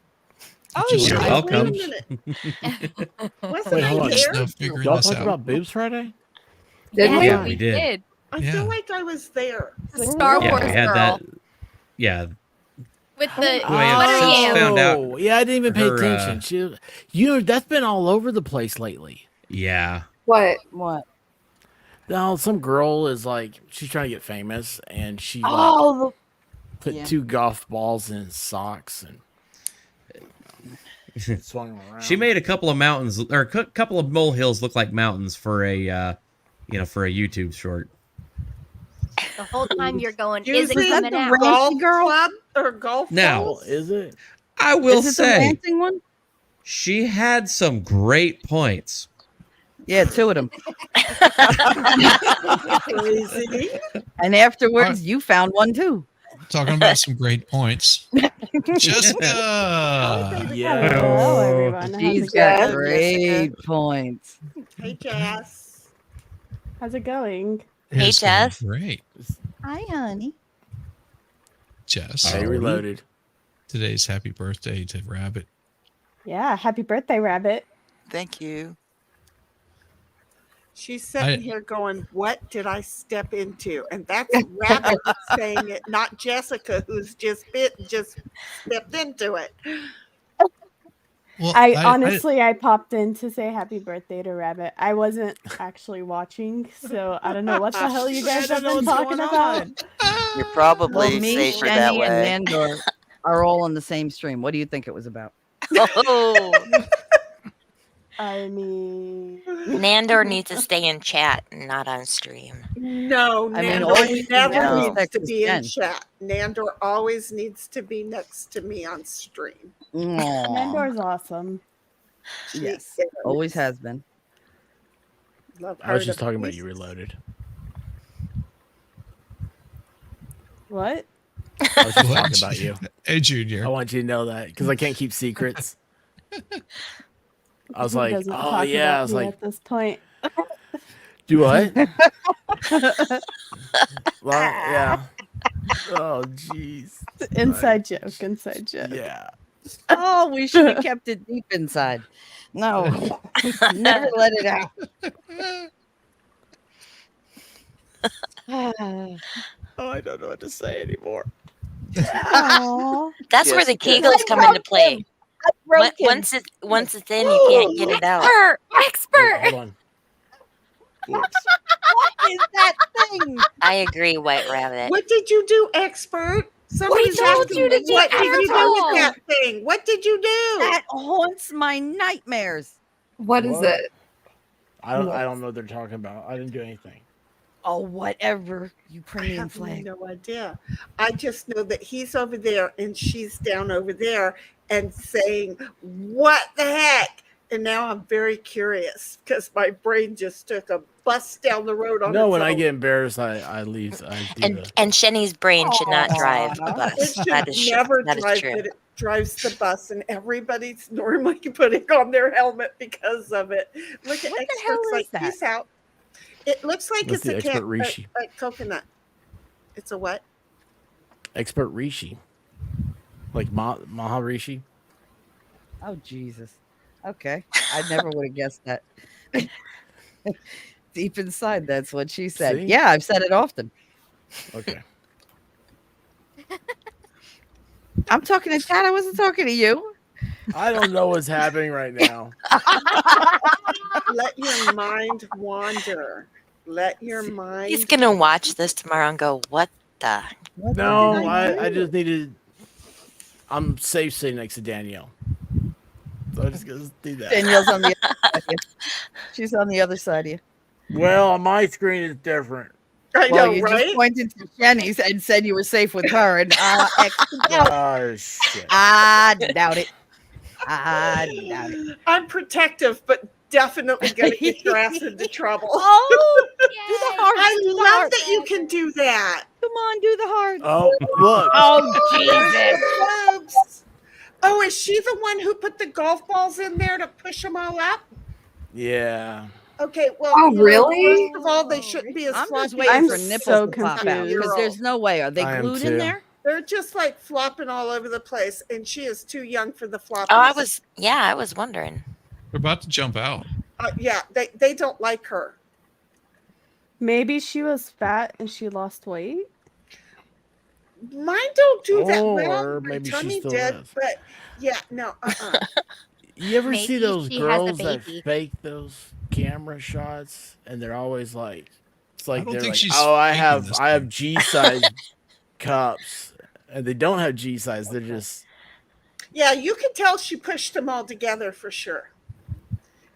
Oh, Just You're yeah. now welcome. Wait a minute. Wasn't Wait, I hold on. Just there? now figuring Y'all this talked out. about boobs Friday? Did Yes, we? Yeah, we we did. did. I Yeah. feel like I was there. The Star Yeah, Wars we had girl that. Yeah, with the Who I have since butter yam. found out Oh, yeah, I didn't even pay her, attention. That's been all over the place lately. yeah. What? What? Now, some girl is like, she's trying to get famous, and she like, Oh, put yeah. 2 golf balls in socks and swung them around. She made a couple of mountains or a couple of molehills look like mountains for a for a YouTube short. The whole time you're going, is Using it coming the out? red- golf girl? club or golf Now- balls? Is it? I will Is it the say ranting one? she had some great points. Yeah, 2 of them. Crazy. And afterwards, you found one too. Talking about some great points. Jessica. Yeah. Hello, everyone. How's She's it got going? great points. Hey, Jess. How's it going? Hey, It's going Jess. Great. Hi, honey. Jess. Hey, reloaded. Today's happy birthday to Rabbit. Yeah, happy birthday, Rabbit. Thank you. She's sitting here going, what did I step into? And that's Rabbit saying it, not Jessica, who's just stepped into it. Well, I honestly popped in to say happy birthday to Rabbit. I wasn't actually watching, so I don't know what the hell you guys have been talking about. You're probably Well, me, safer that Shani, way. and Nandor are all on the same stream. What do you think it was about? Oh, I mean, Nandor needs to stay in chat and not on stream. No, I mean, Nandor all you never know needs is to be in Jen. chat. Nandor always needs to be next to me on stream. Aw. Nandor's awesome. Yes, She is. always has been. Love I was her just to talking about pieces. you reloaded. What? I was just What? talking about you. Hey, Junior. I want you to know that because I can't keep secrets. I was Who like, doesn't oh talk yeah. about I was me like, at this point. do what? Well, yeah. Oh, jeez. Inside joke. Inside joke. Yeah. Oh, we should have kept it deep inside. No, never let it out. Oh, I don't know what to say anymore. Aww. That's where the Jessica. Kegels come into play. Broke him. Once it's in, you can't get it out. Expert! Hold on. What is that thing? I agree, White Rabbit. What did you do, expert? Somebody's told asking you to me, be what did you do careful. with that thing? What did you do? That haunts my nightmares. What is What? it? I don't know what they're talking about. I didn't do anything. Oh, whatever. I Ukrainian have flag. no idea. I just know that he's over there and she's down over there and saying, what the heck? And now I'm very curious because my brain just took a bus down the road on No, its when I own. get embarrassed, I leave. I do And Shenny's brain should not drive the Aw. It bus. should That is never that is drive, true. but it drives the bus, and everybody's normally putting on their helmet because of it. Look at What the experts hell is like that? peace out. It looks like That's it's the a, expert Rishi. a coconut. It's a what? Expert Rishi. Like Maharishi. Oh, Jesus. Okay. I never would have guessed that. Deep inside, that's what she said. See? Yeah, I've said it often. Okay. I'm talking to Chad. I wasn't talking to you. I don't know what's happening right now. Let your mind wander. Let your mind. He's gonna watch this tomorrow and go, "What the?" No, did I I do? just needed. I'm safe sitting next to Danielle. So I'm just gonna do that. Danielle's on the other side of you. She's on the other side of you. Well, on my screen is different. I Well, know, you right? just pointed to Jenny's and said you were safe with her, and Oh shit. I doubt it. I doubt it. I'm protective, but definitely gonna get your ass into trouble. Oh, hearts. I do the love hearts. that you can do that. Come on, do the hearts. Oh, look. Oh, Jesus. Oops. Oh, is she the one who put the golf balls in there to push them all up? Yeah. Okay, well, Oh, you know, really? first of all, they shouldn't be as I'm floppy. just waiting I'm for nipples so to pop out confused. because there's no way. Are they I am glued in too. there? They're just like flopping all over the place, and she is too young for the floppies. Oh, I was wondering. They're about to jump out. Yeah, they don't like her. Maybe she was fat and she lost weight. Mine don't do that Or well. My maybe she tummy still did, is. but yeah, no, You ever see Maybe those she has a girls that baby. fake those camera shots and they're always like, it's like don't they're think like, she's oh, I faking this have thing." G size cups, and they don't have G size. They're just yeah, you can tell she pushed them all together for sure.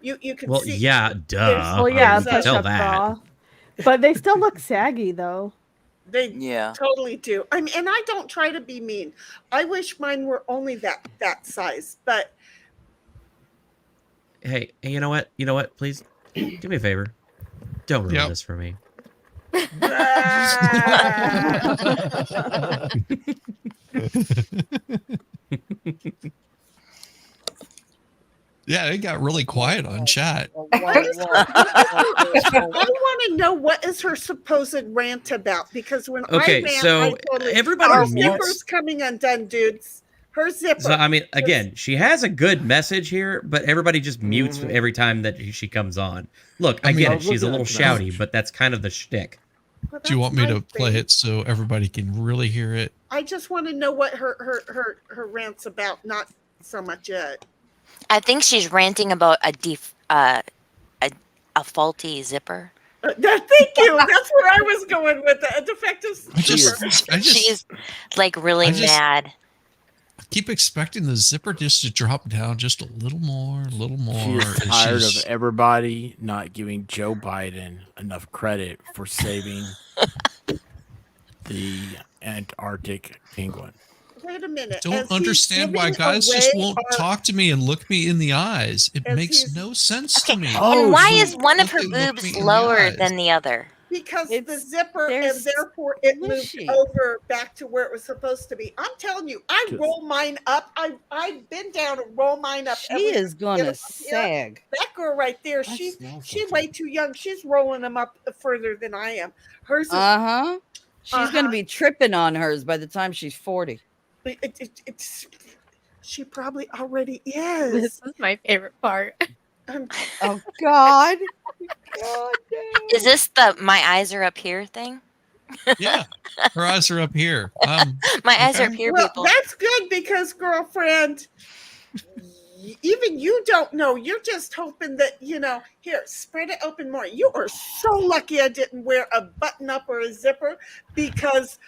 You can Well, see. yeah, duh. Well, yeah, you can push tell up that. bra. But they still look saggy though. They Yeah. totally do. I mean, and I don't try to be mean. I wish mine were only that size, but Hey, you know what? You know what? Please do me a favor. Don't ruin this for me. Yeah, it got really quiet on chat. I want to know what is her supposed rant about, because when Okay, I rant, so I totally, everybody her mutes- zipper's coming undone, dudes. Her zipper. So I mean, again, she has a good message here, but everybody just mutes every time that she comes on. Look, I get it; she's a little shouty, but that's kind of the shtick. Well, Do you want me that's to my play thing. it so everybody can really hear it? I just want to know what her rant's about, not so much it. I think she's ranting about a faulty zipper. Thank you. That's where I was going with it. A defective zipper. She's like really mad. I keep expecting the zipper just to drop down just a little more, a little more. she is and tired she's- of everybody not giving Joe Biden enough credit for saving the Antarctic penguin. Wait a minute. Don't As he's understand why giving guys just away won't our- talk to me and look me in the eyes. It As makes he's- no sense to me. And why so is one of her Look me boobs in the lower eyes. than the other? Because the zipper, and there's therefore it moved squishy. over back to where it was supposed to be. I'm telling you, I Just- roll mine up. I've been down and roll mine up. She every is time I gonna get 'em up here. sag. That girl right there, I she's smell way too young. She's rolling them up further than I am. Hers is She's gonna be tripping on hers by the time she's 40. it's she probably already is. This is my favorite part. Oh God. Is this the "my eyes are up here" thing? Yeah, her eyes are up here. My eyes are okay. up here, Well, people. that's good because, girlfriend, even you don't know. You're just hoping that, here, spread it open more. You are so lucky I didn't wear a button up or a zipper because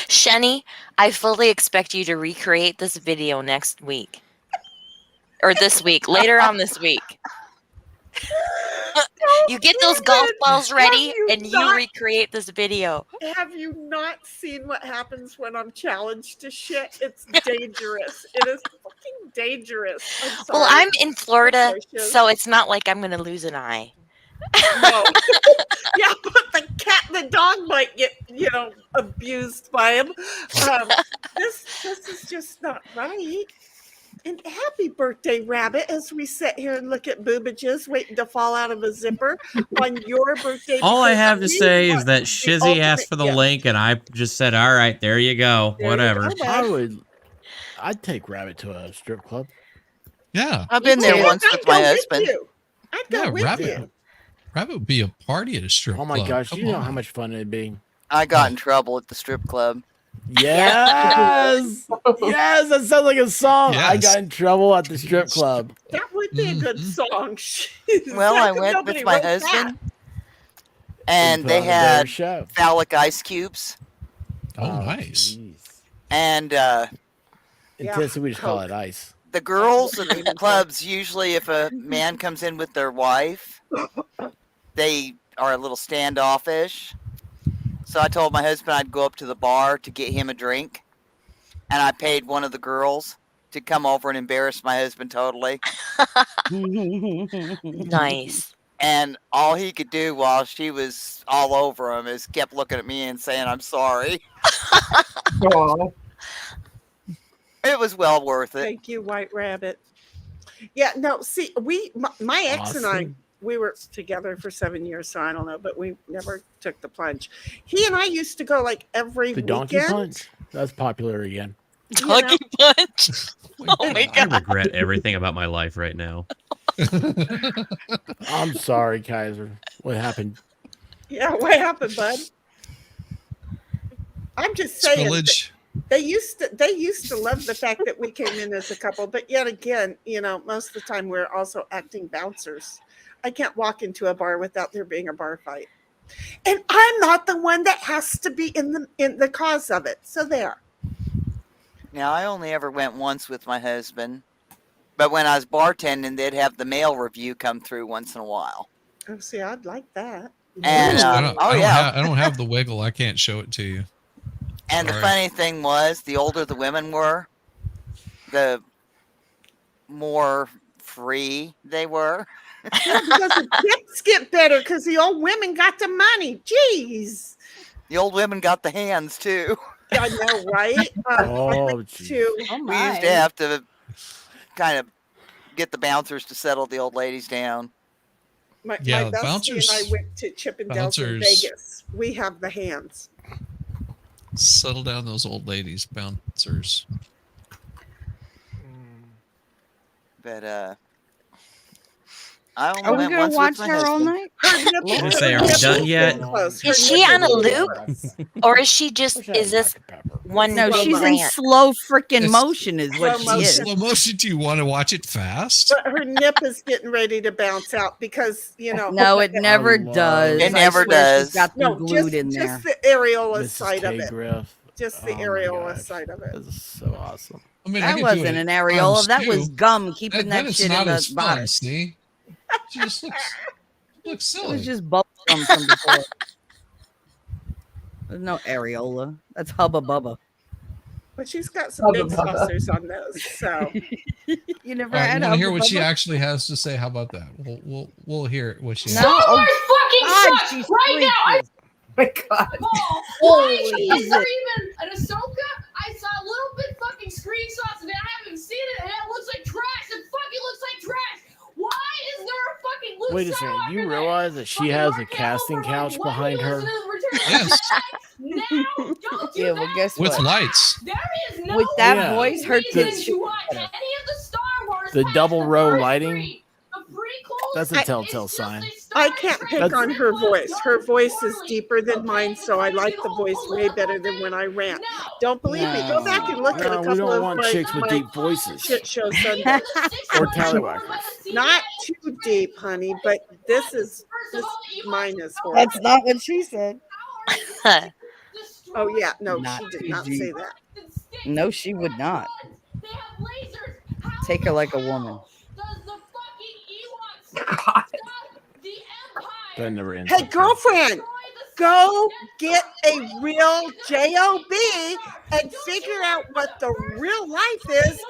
Shenny, I fully expect you to recreate this video next week. Or this week, later on this week. You get those golf balls ready and you recreate this video. have you not seen what happens when I'm challenged to shit? It's dangerous. It is fucking dangerous. I'm sorry. Well, I'm in Florida, Atrocious. so it's not like I'm going to lose an eye. No. Yeah, but the dog might get, abused by him. This is just not right. And happy birthday, Rabbit, as we sit here and look at boobages waiting to fall out of a zipper on your birthday. All I because have to we say is want that the Shizzy ultimate asked for the gift. link, and I just said, "All right, there you go, There you whatever." go, I'd take Rabbit to a strip club. Yeah. I've been there Yeah, once I'd with go my with husband. you. I'd go Yeah, with Rabbit. you. Rabbit would be a party at a strip Oh my club. gosh, Come you know on. how much fun it'd be. I got in trouble at the strip club. Yes, yes, that sounds like a song. I Yes. got in trouble at the strip club. That would be a good Mm-hmm. song. Jeez, Well, how I come went nobody with my wrote that? husband, and Put they on a better had show. phallic ice cubes, Oh, nice. jeez. and In Tennessee, we just call it ice. the girls at the clubs, usually if a man comes in with their wife, they are a little standoffish. So I told my husband I'd go up to the bar to get him a drink, and I paid one of the girls to come over and embarrass my husband totally. Nice. And all he could do while she was all over him is kept looking at me and saying, "I'm sorry." Oh. It was well worth it. Thank you, White Rabbit. Yeah, no, see, my ex and I, Awesome. we were together for 7 years, so I don't know, but we never took the plunge. He and I used to go like every The donkey weekend. punch? That's popular again. Donkey punch. Oh my I god. regret everything about my life right now. I'm sorry, Kaiser. What happened? Yeah, what happened, bud? I'm just saying. Spillage. They used to love the fact that we came in as a couple, but yet again, most of the time we're also acting bouncers. I can't walk into a bar without there being a bar fight. And I'm not the one that has to be in the cause of it. So there. Now, I only ever went once with my husband, but when I was bartending, they'd have the mail review come through once in a while. Oh, see, I'd like that. And I don't have the wiggle. I can't show it to you. And the Sorry. funny thing was, the older the women were, the more free they were. Yeah, because the tips get better because the old women got the money. Jeez. The old women got the hands too. I know, right? Oh, too. We used to have to kind of get the bouncers to settle the old ladies down. My Yeah, bestie bouncers- and I went to Chippendales in bouncers- Vegas. We have the hands. Settle down, those old ladies, bouncers. But I only Are we went gonna once watch with my her all husband. night? I was gonna say, are we done yet? Is she on a loop? Or is she just, is this one No, big she's in rant? slow freaking It's- motion, is what slow she is. Slow motion. Do you want to watch it fast? But her nip is getting ready to bounce out because No, it never love- does. It I never swear she's does. got them no, glued in there. just the areola Mrs. side of K. it. Griff. Just the Oh my areola gosh. side of it. This is so awesome. I mean, I That could do wasn't it an at areola. times, That was too. gum keeping Then that it's shit in not the as fun. bottom. See, she just looks It was silly. just bubble gum from before. There's no areola. That's Hubba Bubba. But she's got some big saucers on those. So You never All right, had you want to hear Hubba what she Bubba? actually has to say? How about that? We'll hear what she has. No. Oh, fucking God, sucks she's right now. I My God. Why Jesus. is there even an Ahsoka? I saw a little bit fucking screenshots of it. I haven't seen it, and it looks like trash. It fucking looks like trash. Why is there a fucking Luke Wait a second. Skywalker You there? realize that she Fucking has a Mark casting Hamill, couch like, behind when he her? was in his Return of the Yes. Jedi. Now, don't do Yeah, well, that. guess With what? lights. There is no With that Yeah. voice, her reason tits to should watch any of the Star Wars. The past double the row first lighting? three. The prequels That's a is telltale just sign. a Star I can't Trek pick on her prequel voice. Her done voice is poorly. deeper than mine, Okay, so I you like guys the do voice whole way political better than thing. when I rant. No. Don't believe me? Go back and look at No, a we couple don't of want my, chicks with my deep voices. shit show Sundays. Or tallywhackers. Not too deep, honey, but this mine is horrible. That's not what she said. Oh yeah, no, Not she did too not deep. say that. No, she would not. Take her like a woman. That never ends. Hey, girlfriend, go get a real job and figure out what the real life is,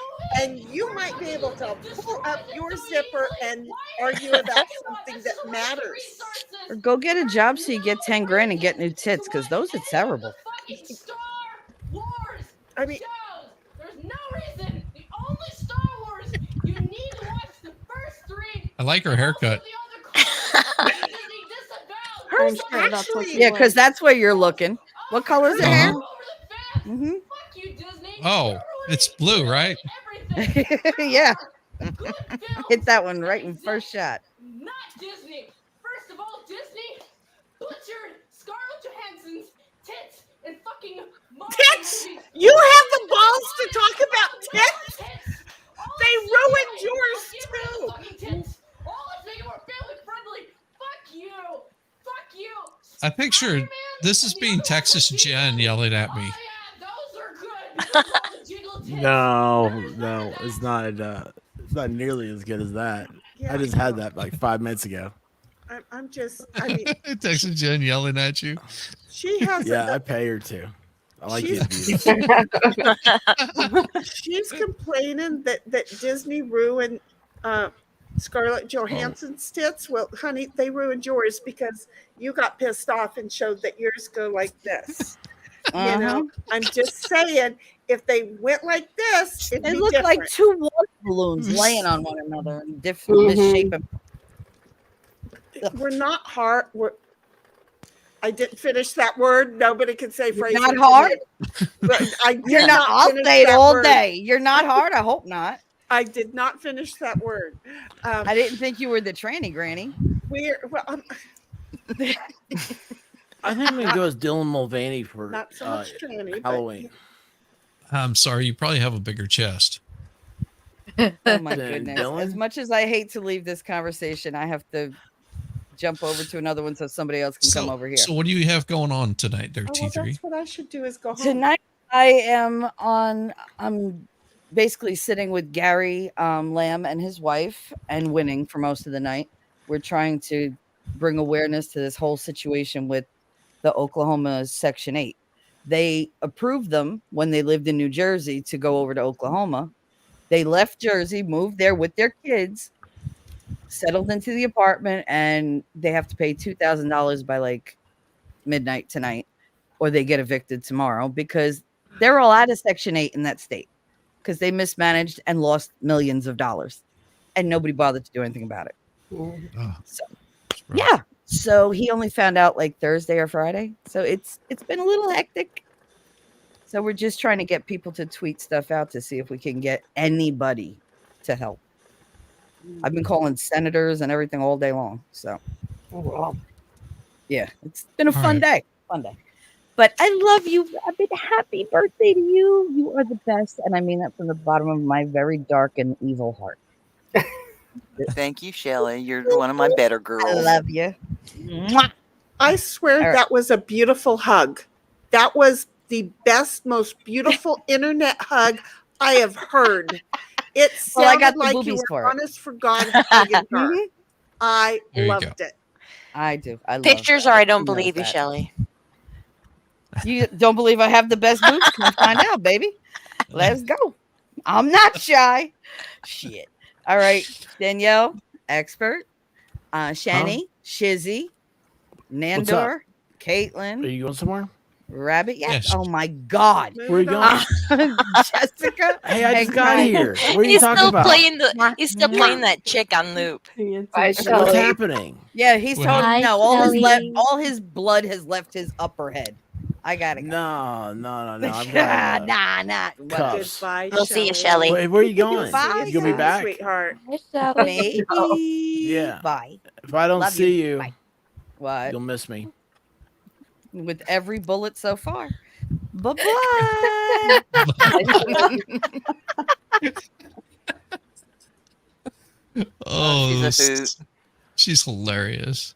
and you might be able to pull up your zipper and argue about something that matters. Or go get a job so you get 10 grand and get new tits, because those are terrible. I mean, There's no reason. The only Star Wars you need to watch the first three. I like her haircut. Hers sure that's what actually, she Yeah, because that's where you're looking. What color is her hair? Mm-hmm. Oh, it's blue, right? Yeah. Hit that one right in first shot. Not Disney. First of all, Disney butchered Scarlett Johansson's tits and fucking tits. You have the balls to talk about tits? They ruined yours too. All I'm saying we're family friendly. Fuck you. Fuck you. I picture this is being Texas Jen yelling at me. No, it's not. It's not nearly as good as that. Yeah, I just had that like 5 minutes ago. I'm just, I mean, Texas Jen yelling at you. she has Yeah, I pay her to. I like She's- the abuse. She's complaining that Disney ruined Scarlett Johansson's tits. Well, honey, they ruined yours because you got pissed off and showed that yours go like this. You know, I'm just saying, if they went like this, it'd They be look different. like two water balloons laying on one another in different misshapen. We're not hard. I didn't finish that word. Nobody can say phrase. Not hard. You're not. I'll say it all day. You're not hard. I hope not. I did not finish that word. I didn't think you were the tranny granny. I think I'm gonna go as Dylan Mulvaney for Not so much tranny, but- Halloween. I'm sorry, you probably have a bigger chest. Oh my Then goodness. Dylan? As much as I hate to leave this conversation, I have to jump over to another one so somebody else can come over here. So what do you have going on tonight there, Oh, well, T3? that's what I should do is go home. Tonight I'm basically sitting with Gary Lamb and his wife and winning for most of the night. We're trying to bring awareness to this whole situation with the Oklahoma Section 8. They approved them when they lived in New Jersey to go over to Oklahoma. They left Jersey, moved there with their kids, settled into the apartment, and they have to pay $2,000 by like midnight tonight, or they get evicted tomorrow because they're all out of Section 8 in that state because they mismanaged and lost millions of dollars, and nobody bothered to do anything about it. So, yeah. So he only found out like Thursday or Friday. So it's been a little hectic. So we're just trying to get people to tweet stuff out to see if we can get anybody to help. I've been calling senators and everything all day long. So, yeah, it's been a fun day. Fun day. But I love you. Happy birthday to you. You are the best. And I mean that from the bottom of my very dark and evil heart. Thank you, Shelley. You're one of my better girls. I love you. I swear that was a beautiful hug. That was the best, most beautiful internet hug I have heard. It Well, I sounded got the like you boobies were for it. honest for God hugging her. I There you loved go. it. I do. I love Pictures that. or I don't She knows believe you, that. Shelley. You don't believe I have the best boobs? Come find out, baby. Let's go. I'm not shy. Shit. All right, Danielle, expert. Shani, Shizzy, Nandor, Are Caitlin, you going somewhere? Rabbit. Yes. Yes. Oh my God. Where are you going? Jessica. Hey, I and just got Kai. here. What are you He's talking still about? playing he's still playing that chick on loop. What's happening? Yeah, he's What told happened? no. Hi, All his blood has left his upper head. I gotta go. No. I've got nah. cuffs. Goodbye, We'll see you, Shelley. Wait, where are you going? Bye, You gonna be back? Sweetheart. Maybe. Yeah. Bye. If I don't Love see you, Bye. What? you'll miss me. With every bullet so far. Bye-bye. Oh, She's a hoot. she's hilarious.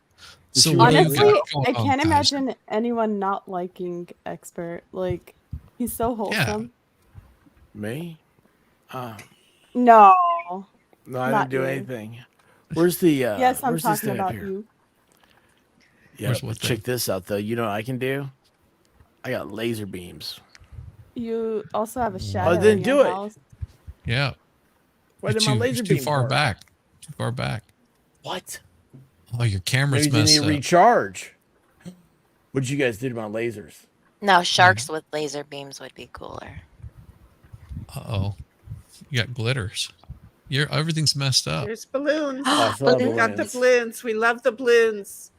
Did So she what do you Honestly, got going I on, can't guys? imagine anyone not liking Expert. Like, he's so wholesome. Me? No. No, I Not didn't do you. anything. Where's the Yes, I'm where's the talking stand up about here? you. Yeah, Where's but what check this out though. You know what I can do? I got laser beams. You also have a shadow. then in do your it. house. Yeah. Why You're did my too, laser you're too beam far work? back. Too far back. What? Oh, your camera's Maybe they messed need up. to recharge. What did you guys do to my lasers? No, sharks with laser beams would be cooler. Uh-oh. You got glitters. Everything's messed up. There's balloons. Oh, I saw We got the balloons. balloons. We love the balloons.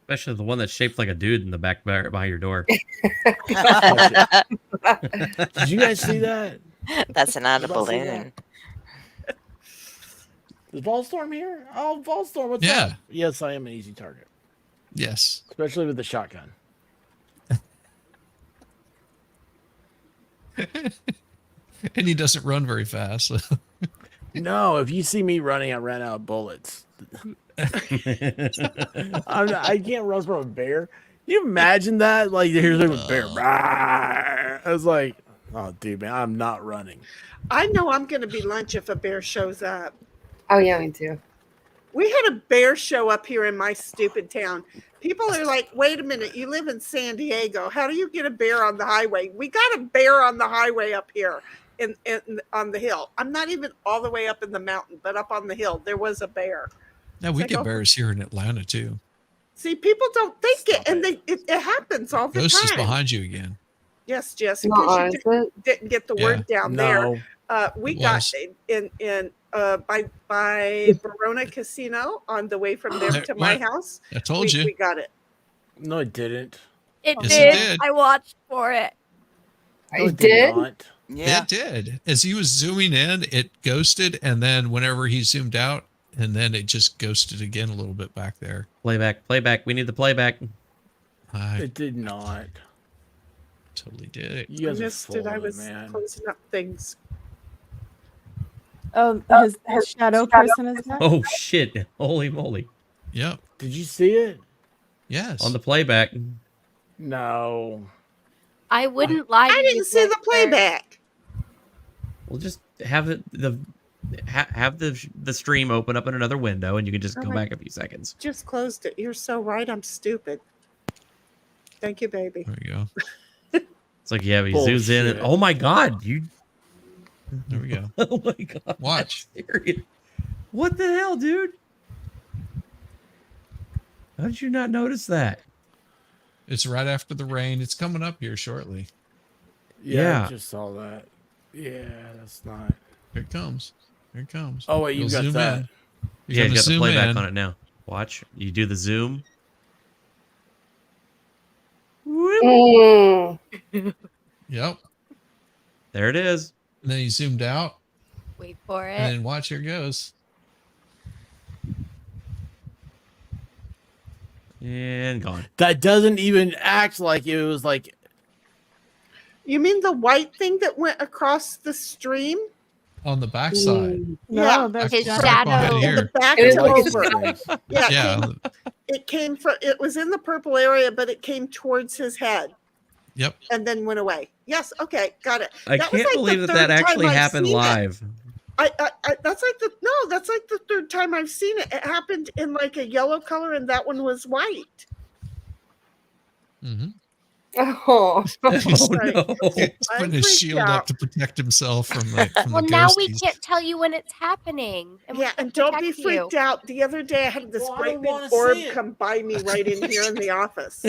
Especially the one that's shaped like a dude in the back behind your door. Did you guys see that? That's not a Did I see balloon. Is Volstorm here? Oh, Volstorm, what's Yeah. up? Yes, I am an easy target, Yes. especially with the shotgun. And he doesn't run very fast. No, if you see me running, I ran out of bullets. I can't run from a bear. You imagine that? Like, here's like a bear. I was like, oh, dude, man, I'm not running. I know I'm going to be lunch if a bear shows up. Oh yeah, me too. We had a bear show up here in my stupid town. People are like, wait a minute, you live in San Diego. How do you get a bear on the highway? We got a bear on the highway up here on the hill. I'm not even all the way up in the mountain, but up on the hill, there was a bear. Now we get bears here in Atlanta too. See, people don't think it, and it happens all the Ghost is time. behind you again. Yes, Jess, in Nuh-uh, case you didn't get the word down No. there. We It got was. in by Verona Casino on the way from there There- to my what? house. I told you. We got it. No, it didn't. It Yes, did. it did. I watched for it. No, I it did? not. Yeah. It did. As he was zooming in, it ghosted, and then whenever he zoomed out, and then it just ghosted again a little bit back there. Playback. We need the playback. I It did not. totally did it. You I guys are missed full it. I of was man. closing up things. Oh, his shadow person is back. Oh shit! Holy moly! Yep. Did you see it? Yes. On the playback. No. I wouldn't lie to I you. didn't see the Dexter. playback. We'll just have the stream open up in another window, and you can just Oh go my- back a few seconds. Just closed it. You're so right. I'm stupid. Thank you, baby. There we go. It's like, yeah, but he zooms in, and Bullshit. oh my god, you! There we go. Oh my god! Watch. that's serious. What the hell, dude? How did you not notice that? It's right after the rain. It's coming up here shortly. Yeah, Yeah. I just saw that. Yeah, that's not. Here it comes. Here it comes. Oh wait, you You'll got zoom that. in. You're Yeah, gonna you got the zoom playback in. on it now. Watch. You do the zoom. Mm. Yep. There it is. And then he zoomed out, Wait for it. and then watch. Here it goes. And gone. That doesn't even act like it was like. You mean the white thing that went across the stream? On the backside. No, Yeah. that's His just shadow. Right In here. the back It was to like over. Yeah, Yeah. it came from. It was in the purple area, but it came towards his head Yep. and then went away. Yes. Okay. Got it. I That was can't like the believe that third that time actually I've happened seen it. live. That's like the third time I've seen it. It happened in like a yellow color, and that one was white. Mm-hmm. Oh. He's, Oh no! he's I'm putting his freaked shield out. up to protect himself from Well, the now we ghosties. can't tell you when it's happening. And we Yeah, can't and don't be protect you. freaked out. The other day, I had this Well, I great don't big wanna orb see it. come by me right in here in the office.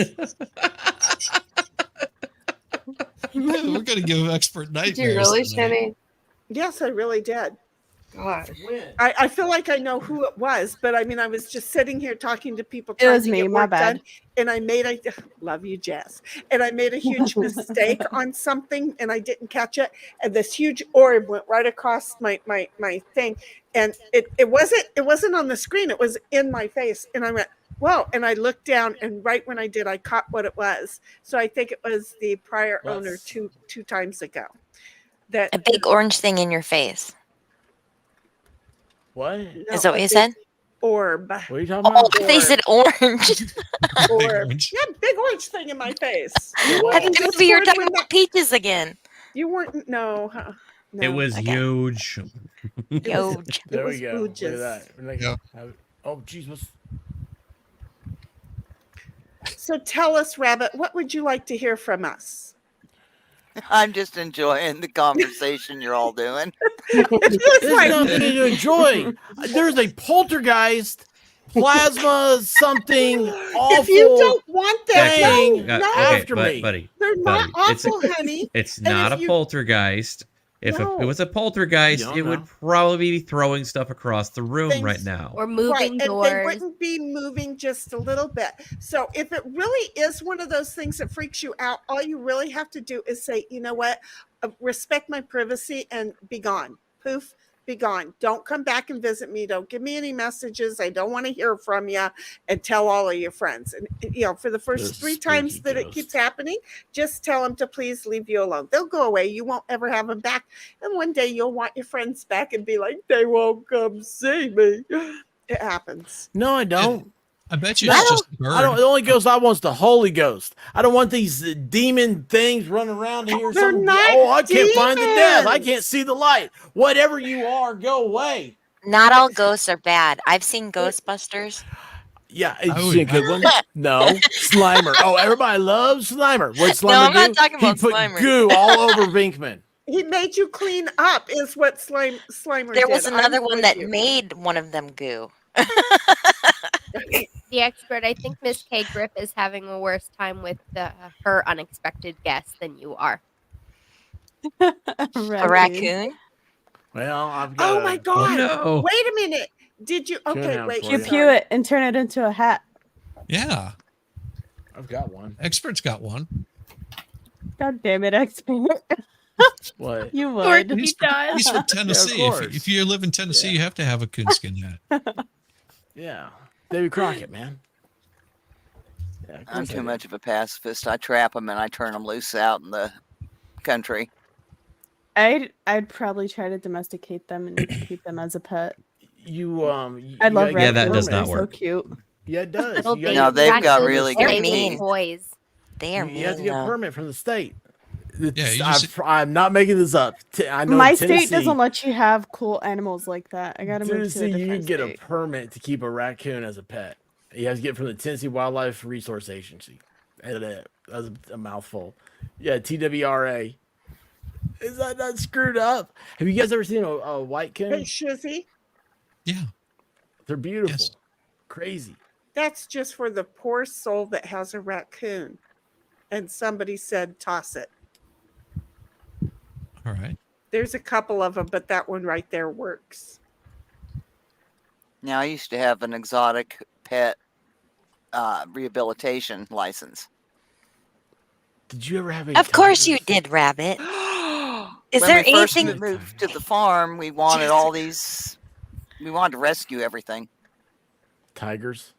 We're gonna give expert nightmares. Did you really, tonight. Shani? Yes, I really did. God. When? I feel like I know who it was, but I mean, I was just sitting here talking to people. It trying was to me, get my work bad. done, and I made a love you, Jess, and I made a huge mistake on something, and I didn't catch it, and this huge orb went right across my thing, and it wasn't on the screen, it was in my face, and I went, whoa, and I looked down, and right when I did, I caught what it was. So I think it was the prior owner Let's- two times ago. That A big orange thing in your face. What? Is that what you said? Orb. What are you talking Oh, about? I thought you said orange. Big Orb. orange. Yeah, big orange thing in my face. I Wow. thought maybe you were Discord talking when about peaches again. You weren't. No. Huh? It No. was Okay. huge. Yo. There was we go. Look ooges. at that. We're like, Yeah. oh, jeez, what's... So tell us, Rabbit, what would you like to hear from us? I'm just enjoying the conversation you're all doing. It's There's like, nothing to enjoy. There's a poltergeist, plasma, something awful. if you don't want that, Dang. no, Okay, no, me. buddy. they're not buddy, it's- awful, honey. It's And not if a you- poltergeist. If No. it was a poltergeist, You don't it would know. probably be throwing stuff across the room Things- right now. Or Right, moving and they doors. wouldn't be moving just a little bit. So if it really is one of those things that freaks you out, all you really have to do is say, you know what, respect my privacy and be gone. Poof, be gone. Don't come back and visit me. Don't give me any messages. I don't want to hear from you, and tell all of your friends. And for the first This 3 times spooky that it ghost. keeps happening, just tell them to please leave you alone. They'll go away. You won't ever have them back. And one day you'll want your friends back and be like, they won't come see me. It happens. No, I don't. I bet you No, it's just a bird. I don't. The only ghost I want is the Holy Ghost. I don't want these demon things running around here. They're Something- not oh, I can't find the death. I demons. can't see the light. Whatever you are, go away. Not all ghosts are bad. I've seen Ghostbusters. Yeah, I you would- see a good one? No. Slimer. Oh, everybody loves Slimer. What Slimer I'm not do? talking about he put Slimer. goo all over Binkman. He made you clean up, is what Slimer There did. was another I'm one with that you. made one of them goo. The expert, I think Miss K. Griff is having a worse time with her unexpected guest than you are. A raccoon? Well, I've got Oh my God! no. Wait a minute. Did you? Okay, Coonhound wait. for You you. pew it and turn it into a hat. Yeah. I've got one. Expert's got one. God damn it, expert. What? You Or would. he does. He's from Tennessee. course. If you live in Tennessee, you have to have a coonskin hat. Yeah. David Crockett, man. Yeah, of I'm course I too do. much of a pacifist. I trap them and I turn them loose out in the country. I'd probably try to domesticate them and keep them as a pet. You you I love gotta get raccoons. a Yeah, that does They're not so work. cute. Yeah, it does. Little You gotta No, get- they've got raccoons really play good They're mean. with toys. They are You have to mean, get a though. permit from the state. It's- you just- I'm not making this up. I know My in state Tennessee, doesn't let you have cool animals like that. I gotta move to Tennessee, a you different can get a state. permit to keep a raccoon as a pet. You have to get it from the Tennessee Wildlife Resource Agency. That was a mouthful. Yeah, TWRA. Is that not screwed up? Have you guys ever seen a white coon? Hey, Shizzy, Yeah. They're beautiful. Yes. Crazy. that's just for the poor soul that has a raccoon. And somebody said, toss it. All right. There's a couple of them, but that one right there works. Now, I used to have an exotic pet rehabilitation license. Did you ever have any? Of course you tigers? did, Rabbit. Is When there we first anything? moved to the farm, we wanted all these. We wanted to rescue everything. Tigers?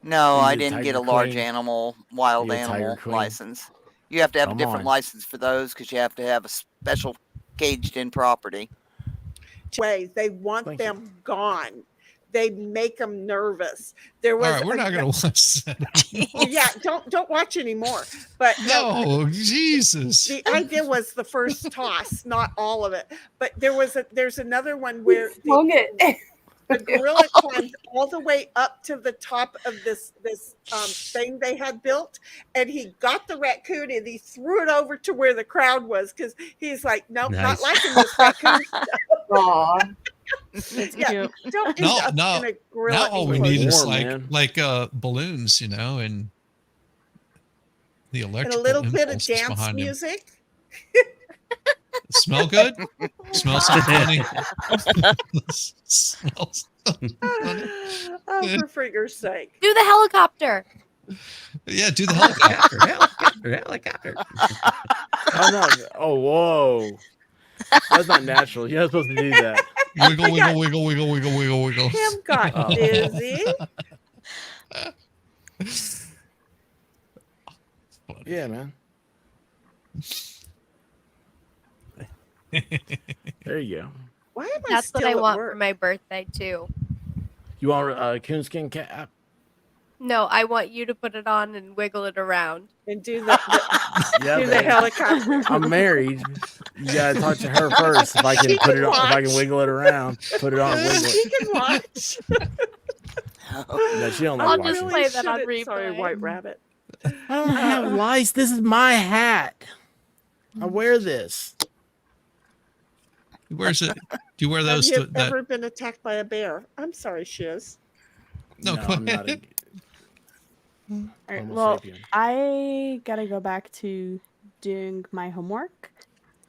No, You I need a didn't get a tiger large queen? animal, wild You need a tiger animal queen? license. You have to have Come a different on. license for those because you have to have a special caged-in property. Way they want Thank you. them gone. They make them nervous. There All was right. We're not going to watch that. yeah, don't watch anymore. But No, Jesus. the idea was the first toss, not all of it. But there's another one where Swung it. the gorilla climbed all the way up to the top of this thing they had built, and he got the raccoon and he threw it over to where the crowd was because he's like, nope, Nice. not liking this raccoon. Aw. It's Yeah, cute. don't end No, up no. in a gorilla Now all we enclosure. need is Warm, man. like balloons, and the And electrical a little bit of impulses dance behind him. music. Smell good? Smells so funny. Smells so funny. Oh, for friggers' sake. Do the helicopter. Yeah, do the helicopter. Helicopter. Oh, no. Oh, whoa. That's not natural. You're not supposed to do that. Wiggle, wiggle, wiggle, wiggle, wiggle, wiggle, wiggle. Him got Oh. dizzy. Yeah, man. There you go. Why am I That's still what I at want work? for my birthday too. You want a coonskin cap? No, I want you to put it on and wiggle it around. And do the Yeah, do the babe. helicopter. I'm married. You gotta talk to her first. If I can She put can it on, if I can watch. wiggle it around, put it on, and wiggle She it. can watch. No, she don't I'll like just watching. play that on shouldn't- Sorry, replay. White Rabbit. I don't have lice. This is my hat. I wear this. Where's it? Do you wear Have those? you that, ever been attacked by a bear? I'm sorry, Shiz. No, go I'm not a ahead. All right, Homo well, sapien. I gotta go back to doing my homework.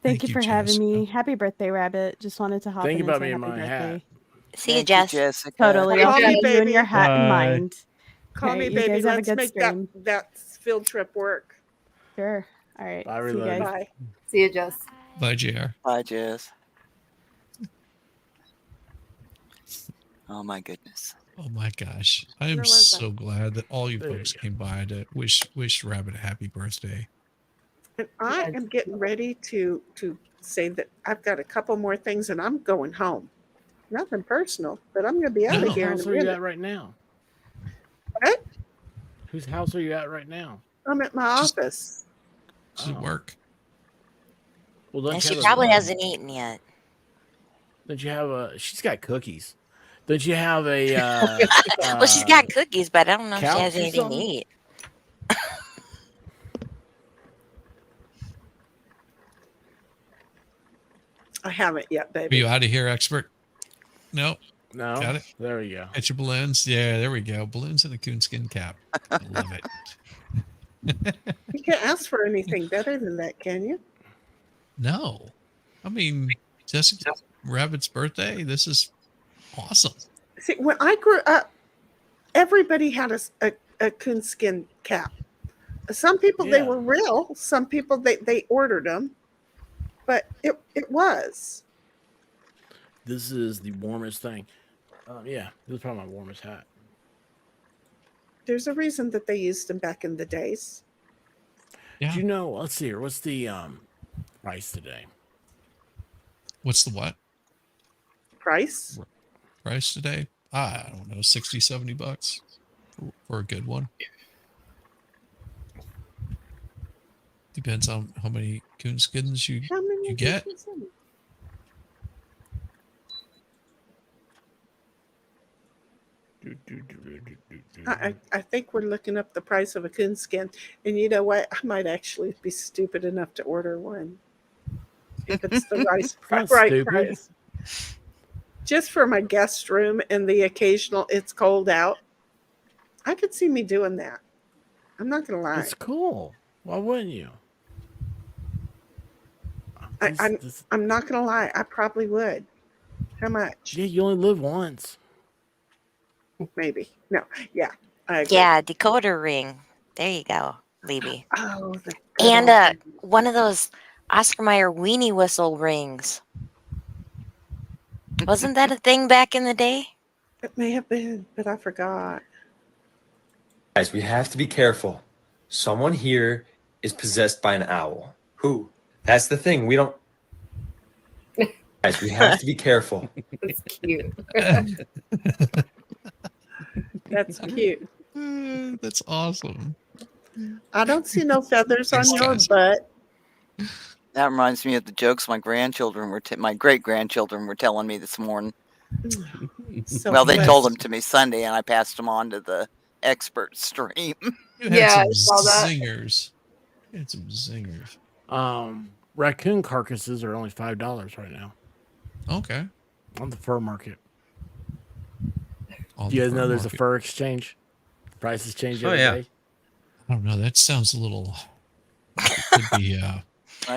Thank you you, for having Jessica. me. Happy birthday, Rabbit. Just wanted to hop Think in about and say me and happy my birthday. hat. See you, Thank Jess. Jessica. Totally. Call I'll me, keep you and your baby. hat in Bye. mind. Call Alright, me, you baby. guys have a Let's good make that, stream. that field trip work. Sure. All right. Bye, See you reload. guys. Bye. See you, Jess. Bye, JR. Bye, Jess. Oh my goodness. Oh my gosh. I am Where was I? so glad that all you There you folks go. came by to wish Rabbit a happy birthday. And I am getting ready to say that I've got a couple more things and I'm going home. Nothing personal, but I'm going to be out No. of Whose here in house a are you minute. at right now? What? Whose house are you at right now? I'm at my Just- office. Does it Oh. work? Well, don't And you she have probably a, hasn't eaten yet. Don't you have a? She's got cookies. Don't you have a Well, she's got cookies, but I don't know if she couch has or anything to something? eat. I haven't yet, Are baby. you out of here, expert? No. No. Got it. There we go. Get your balloons. Yeah, there we go. Balloons and a coonskin cap. I love it. You can't ask for anything better than that, can you? No. I mean, Jessica Rabbit's birthday. This is awesome. See, when I grew up, everybody had a coonskin cap. Some people they Yeah. were real. Some people they ordered them, but it was. This is the warmest thing. Yeah, this is probably my warmest hat. There's a reason that they used them back in the days. Yeah. Do you know? Let's see here. What's the price today? What's the what Price? price today? I don't know, 60, 70 bucks for a good one. Depends on how many coonskins How many you get. is in it? I think we're looking up the price of a coonskin, and you know what? I might actually be stupid enough to order one if it's the Not right stupid. price. Just for my guest room and the occasional it's cold out, I could see me doing that. I'm not gonna lie. It's cool. Why wouldn't you? I'm not gonna lie. I probably would. How much? Yeah, you only live once. Maybe. No. Yeah. I agree. Yeah, decoder ring. There you go, Libby. Oh, the good And old one of those Oscar Mayer weenie whistle rings. Wasn't that a thing back in the day? It may have been, but I forgot. Guys, we have to be careful. Someone here is possessed by an owl. Who? That's the thing. We don't. Guys, we have to be careful. That's cute. That's cute. That's awesome. I don't see no feathers on Thanks, your guys. butt. That reminds me of the jokes my great grandchildren were telling me this morning. So Well, they blessed. told them to me Sunday, and I passed them on to the expert stream. You had Yeah, I some saw that. zingers. You had some zingers. Raccoon carcasses are only $5 right now Okay. on the fur market. On Do you the guys know fur there's a market. fur exchange? Prices change Oh, every yeah. day. I don't know. That sounds a little. Could be. I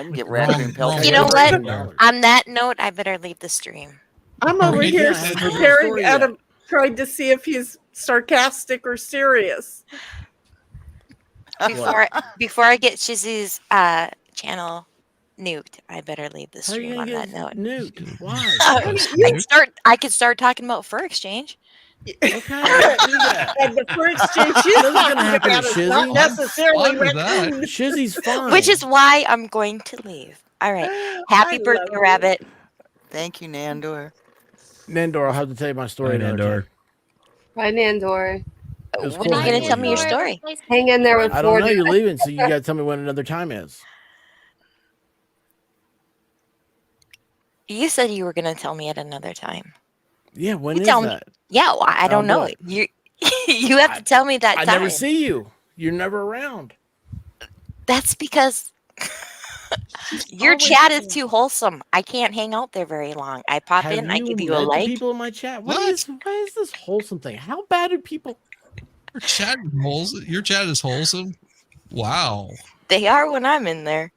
can get Wrong- raccoon pelts. wrong You know for what? $13. On that note, I better leave the stream. I'm over Okay, here yeah, I haven't heard the staring story at yet. him, trying to see if he's sarcastic or serious. Before I get Shizzy's channel nuked, I better leave the How are you stream gonna on get that note. nuked? Why? I could start talking about fur exchange. Okay, do that. And the fur exchange she's Nothing's talking gonna happen to about is not Shizzy. necessarily Fun with that. raccoon. Shizzy's fine. Which is why I'm going to leave. All right. Happy I love birthday, you. Rabbit. Thank you, Nandor. Nandor, I'll have to tell you my story Hi, another Nandor. time. Bye, Nandor. It was When cool are you going hanging to tell with me your you. story? Hang in there with I don't know. 40. You're leaving, so you got to tell me when another time is. You said you were going to tell me at another time. Yeah, when You is tell me. that? Yeah, well, I don't I'll know. do it. You you have to tell me that I time. never see you. You're never around. That's because your always chat is there. too wholesome. I can't hang out there very long. I pop Have in, I you give you met a the like. people in my chat? What? Why is this wholesome thing? How bad do people? Your chat is wholesome. Your chat is wholesome. Wow. They are when I'm in there.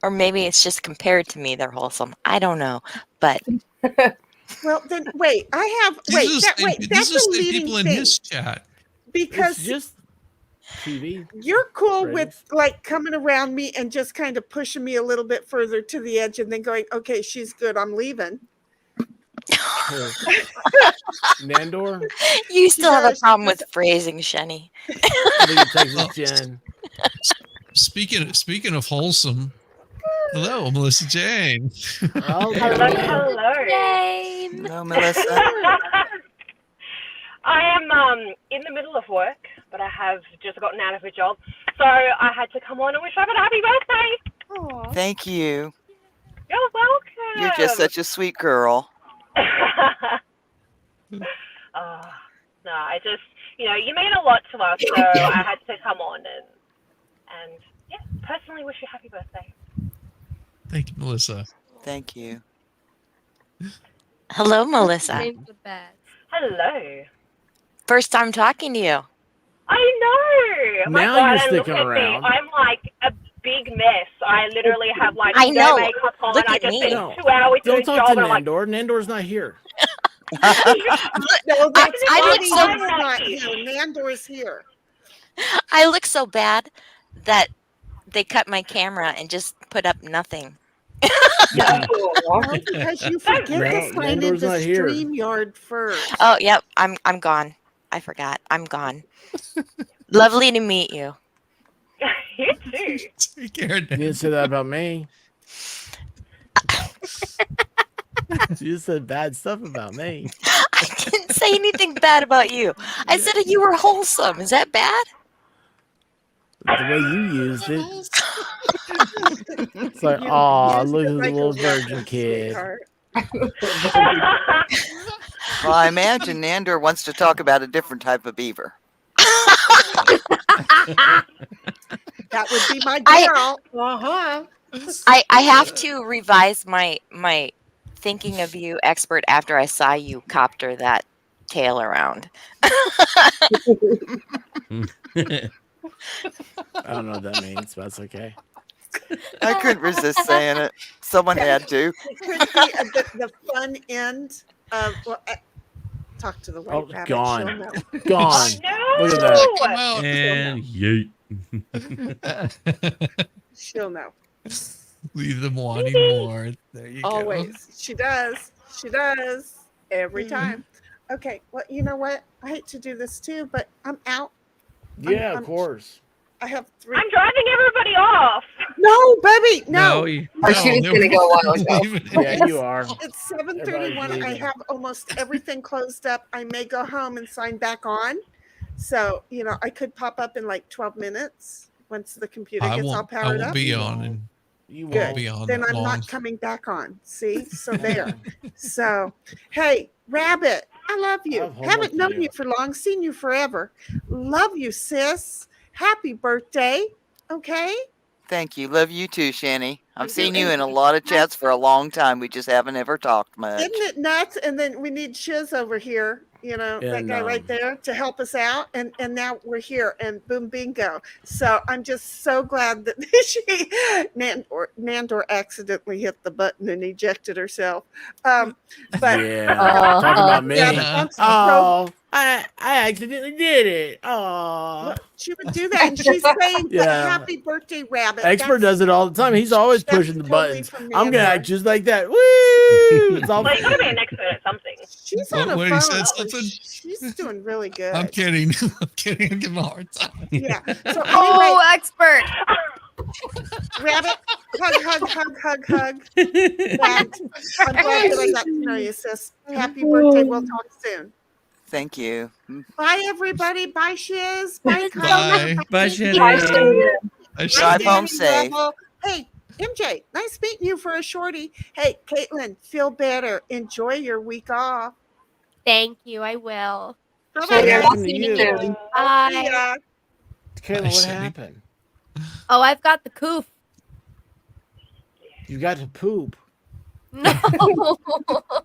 Or maybe it's just compared to me, they're wholesome. I don't know. But Well, then wait. I have These wait. are the That, same- wait. these That's are the a same leading people in thing his chat. because It's just TV. you're cool with ratings. like coming around me and just kind of pushing me a little bit further to the edge, and then going, "Okay, she's good. I'm leaving." Here. Nandor, you still have a guys problem with just- phrasing, Shenny. I think it takes us, Jen. Speaking of wholesome, hello, Melissa Jane. Oh, Hello. Shame. No, Melissa. I am in the middle of work, but I have just gotten out of a job, so I had to come on and wish Rabbit a happy birthday. Thank you. You're welcome. You're just such a sweet girl. No, I just, you mean a lot to us, so I had to come on and yeah, personally wish you happy birthday. Thank you, Melissa. Thank you. Hello, Melissa. Name's the best. Hello. First time talking to you. I know. My Now God, you're and look sticking at around. me. I'm like a big mess. I literally have like I no know. makeup on. Look I at just me. spent No, 2 hours don't doing a talk job, to and I'm like, Nandor. Nandor's not here. No, that's I look Bonnie so- who's not here. Nandor's here. I look so bad that they cut my camera and just put up nothing. No, because you forget to No, sign Nandor's into not here. StreamYard first. Oh, yep. I'm gone. I forgot. I'm gone. Lovely to meet you. you too. Take care, You didn't say that about me. You just said bad stuff about me. I didn't say anything bad about you. I said you were wholesome. Is that bad? The way you used it. It's like, You aw, used look it at the like a little weapon, virgin kid. sweetheart. Well, I imagine Nandor wants to talk about a different type of beaver. That would be my girl. I have to revise my thinking of you expert after I saw you copter that tail around. I don't know what that means, but that's okay. I couldn't resist saying it. Someone had to. It could be the fun end of. Well, talk to the white Oh, rabbit. gone. She'll know. Gone. No. Look at that. And yeet. She'll know. Leave them wanting more. There you go. Always. She does. She does. Every time. Okay. Well, you know what? I hate to do this too, but I'm out. Yeah, of course. I have 3. I'm driving everybody off. No, baby. No. you- Oh, she was gonna go a while ago. Yeah, you are. It's 7:31. Everybody's I leaving. have almost everything closed up. I may go home and sign back on. So, I could pop up in like 12 minutes once the computer I gets all won't. I powered won't up. be on, and You won't won't. be on Then that I'm long. not coming back on. See? So there. So, hey, Rabbit, I love I you. have homework Haven't to known do. you for long, seen you forever. Love you, sis. Happy birthday. Okay? Thank you. Love you too, Shani. I've seen you in a lot of chats for a long time. We just haven't ever talked much. Isn't it nuts? And then we need Shiz over here, that And, guy right there to help us out. And now we're here and boom, bingo. So I'm just so glad that Nandor accidentally hit the button and ejected herself. But Yeah. Talk about me. yeah, but Oh, I accidentally did it. Oh. she would do that. And she's saying Yeah. happy birthday, Rabbit. Expert does it all the time. He's always that's pushing the totally buttons. from I'm gonna Nandor. act just like that. Woo! It's all Well, you gotta be an expert at something. She's on a What, he phone. said so something? She's doing really good. I'm kidding. I'm kidding. I'm giving him a hard time. Yeah. So Oh, anyway, expert. Rabbit, hug. And I'm glad that I got to know you, sis. Happy birthday. We'll talk soon. Thank you. Bye, everybody. Bye, Shiz. Bye, Bye. Kylie. Bye, Bye, Shani. I Drive should- home safe. Hey, MJ, nice meeting you for a shorty. Hey, Caitlin, feel better. Enjoy your week off. Thank you. I will. What Bye-bye, happened guys. to you? See Bye. ya. Kayla, Hi, what Shani. happened? Oh, I've got the coof. You got to poop. No.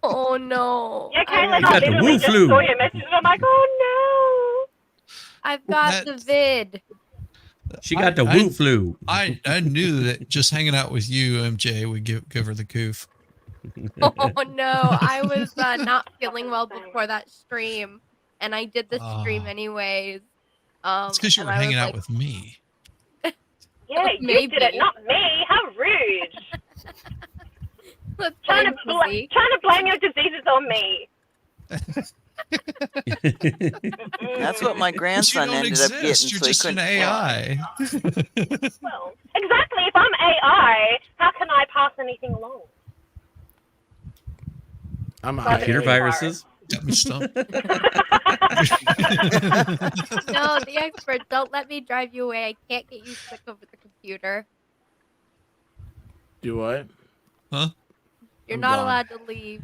Oh no. Yeah, Caitlin, You I got the literally woo just flu. saw your message and I'm like, oh I've got the vid. She got the woo flu. I knew that just hanging out with you, MJ, would give her the goof. Oh no. I was not feeling well before that stream, and I did the stream Oh. anyways. It's because you and were I was hanging out like, with me. no. Yeah, you Maybe. did it, not me. How rude. Let's trying to blame blame your diseases on me. That's what my But you grandson don't ended up getting, exist. You're so he just an couldn't fly. AI. Well, exactly. If I'm AI, how can I pass anything along? I'm a Computer IA. viruses. Got me stumped. No, the expert, don't let me drive you away. I can't get you sick over the computer. Do what? Huh? You're I'm not gone. allowed to leave.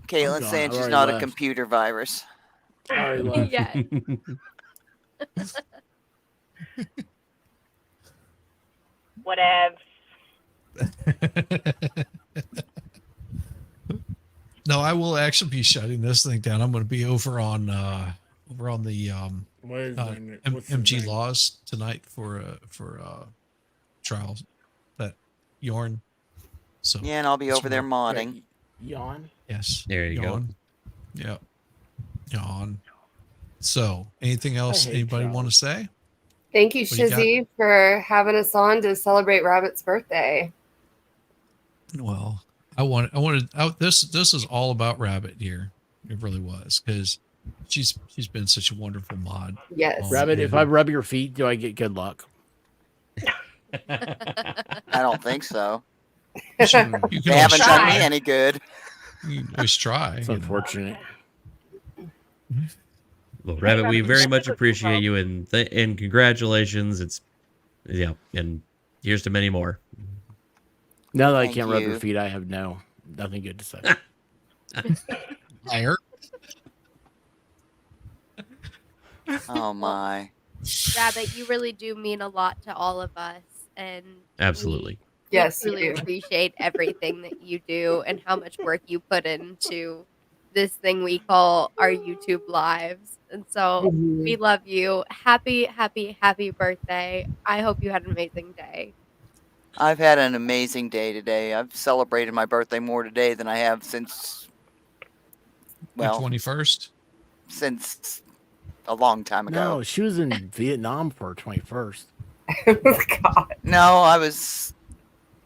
Caitlin's gone. saying I've she's already not a left. computer virus. I already left. Yeah. Whatever. No, I will actually be shutting this thing down. I'm going to be over on the What is what's his MG name? Laws tonight for trials that Yorn. So Yeah, and I'll be that's over there what- modding. Yawn. Yes. There you go. Yawn. Yeah. Yawn. So, anything else hate anybody want to trials. say? Thank you, What do you got? Shizzy, for having us on to celebrate Rabbit's birthday. Well, this is all about Rabbit here. It really was because she's been such a wonderful mod. Yes. Rabbit, if I rub your feet, do I get good luck? I don't think so. You They can always haven't done me try. any good. You can always try. It's you know. unfortunate. Well, Rabbit, we very much appreciate you and congratulations. It's and here's to many more. Now that I Thank can't rub you. your feet, I have nothing good to say. Liar. Oh my. Rabbit, you really do mean a lot to all of us, and Absolutely. we Yes, you truly do. appreciate everything that you do and how much work you put into this thing we call our YouTube lives. And so we love you. Happy, happy, happy birthday. I hope you had an amazing day. I've had an amazing day today. I've celebrated my birthday more today than I have since, The well, 21st. since a long time ago. No, she was in Vietnam for her 21st. God. No, I was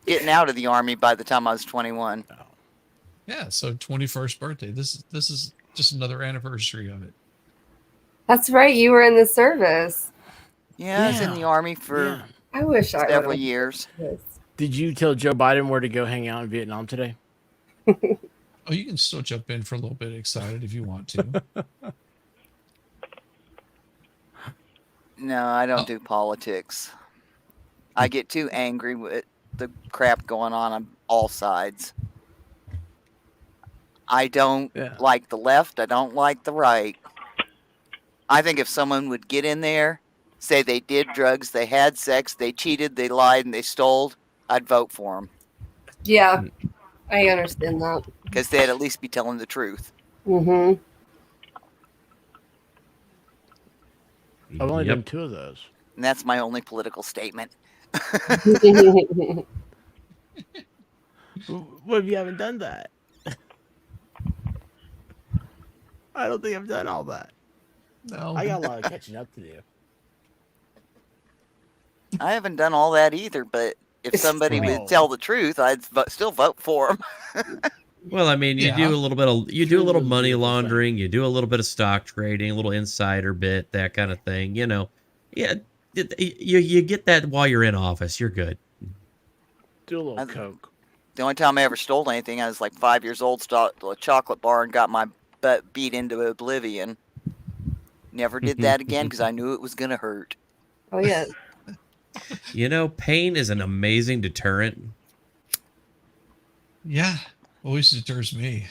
getting out of the army by the time I was 21. Yeah, so 21st birthday. This is just another anniversary of it. That's right. You were in the service. Yeah, I was in the army for I wish I several would've- years. Did you tell Joe Biden where to go hang out in Vietnam today? Oh, you can still jump in for a little bit excited if you want to. No, I don't do politics. I get too angry with the crap going on all sides. I don't like the left. I don't like the right. I think if someone would get in there, say they did drugs, they had sex, they cheated, they lied, and they stole, I'd vote for them. Yeah, I understand that. Because they'd at least be telling the truth. Mm-hmm. I've only done 2 of those. And that's my only political statement. What if you haven't done that? I don't think I've done all that. No. I got a lot of catching up to do. I haven't done all that either, but if somebody would tell the truth, I'd still vote for them. Well, I mean, you Yeah. do a little bit of do a little money laundering, you do a little bit of stock trading, a little insider bit, that kind of thing. You know, yeah, you get that while you're in office. You're good. Do a little coke. The only time I ever stole anything, I was like 5 years old, stole a chocolate bar and got my butt beat into oblivion. Never did that again because I knew it was going to hurt. Oh, yeah. You know, pain is an amazing deterrent. Yeah, always deters me.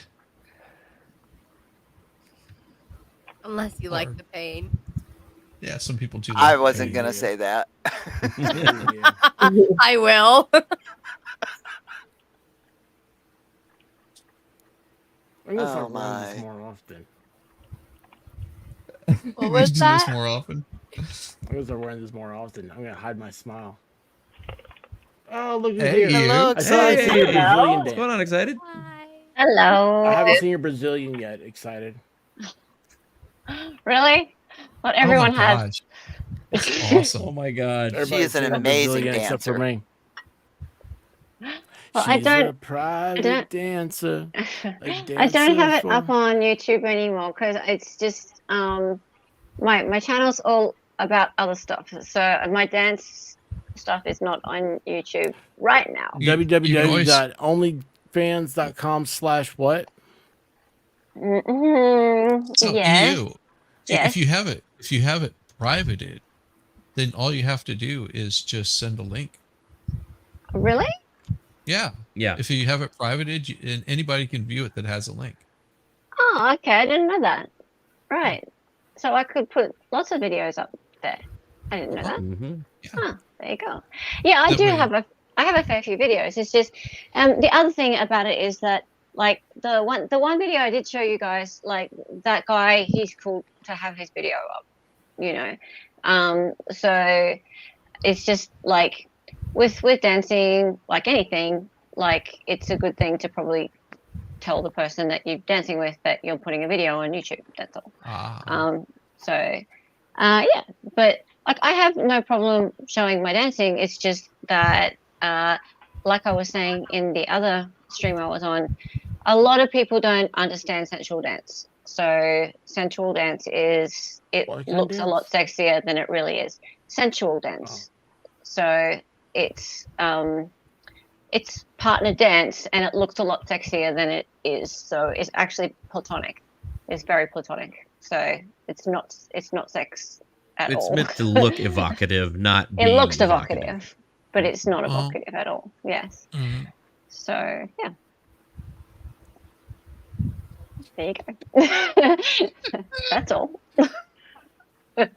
Unless you like the pain. Yeah, some people do. I like wasn't pain. going to say that. I will. I'm gonna Oh, start wearing my. this more often. What We was should do that? this more often. I'm gonna start wearing this more often. I'm gonna hide my smile. Oh, look who's Hey, here! you. I still haven't seen your Brazilian What's dance. going on? Excited? Hello. I haven't seen your Brazilian yet. Excited. Really? Well, everyone oh my has. gosh. That's awesome. Oh my god. She is an seen a amazing Brazilian except for dancer. me. Well, She's a private dancer. I don't have it up on YouTube anymore because it's just my channel's all about other stuff. So my dance stuff is not on YouTube right now. www.onlyfans.com/what? Mm-hmm. So Yes. you, Yes. if you have it privated, then all you have to do is just send a link. Really? Yeah. Yeah. If you have it privated, and anybody can view it that has a link. Oh, okay. I didn't know that. Right. So I could put lots of videos up there. I didn't know that. Mm-hmm. Oh, there you go. Yeah, I That do way- have a fair few videos. It's just the other thing about it is that like the one video I did show you guys, like that guy, he's cool to have his video up, you know. So it's just like with dancing, like anything, like it's a good thing to probably tell the person that you're dancing with that you're putting a video on YouTube. That's all. Yeah, but like I have no problem showing my dancing. It's just that, like I was saying in the other stream I was on, a lot of people don't understand sensual dance. So sensual dance is looks a lot sexier than it really is. Sensual dance. So it's partner dance and it looks a lot sexier than it is. So it's actually platonic. It's very platonic. So it's not sex at all. It's meant to look evocative, not it be looks evocative, but it's not Oh. evocative at all. Yes. Mhm. So yeah. There you go. That's all. What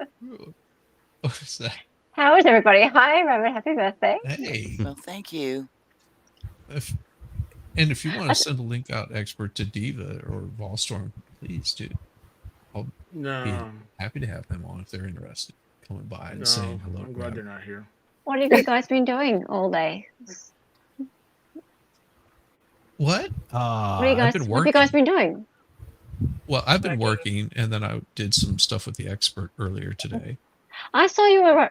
is that? How is everybody? Hi, Robert. Happy birthday. Hey. Well, thank you. If you want to send a link out, expert, to Diva or Volstorm, please do. I'll be happy to have them on if they're interested. Coming by and saying hello. I'm glad they're not here. What have you guys been doing all day? What? What have you I've been guys working. been doing? Well, I've been working, and then I did some stuff with the expert earlier today. I saw you were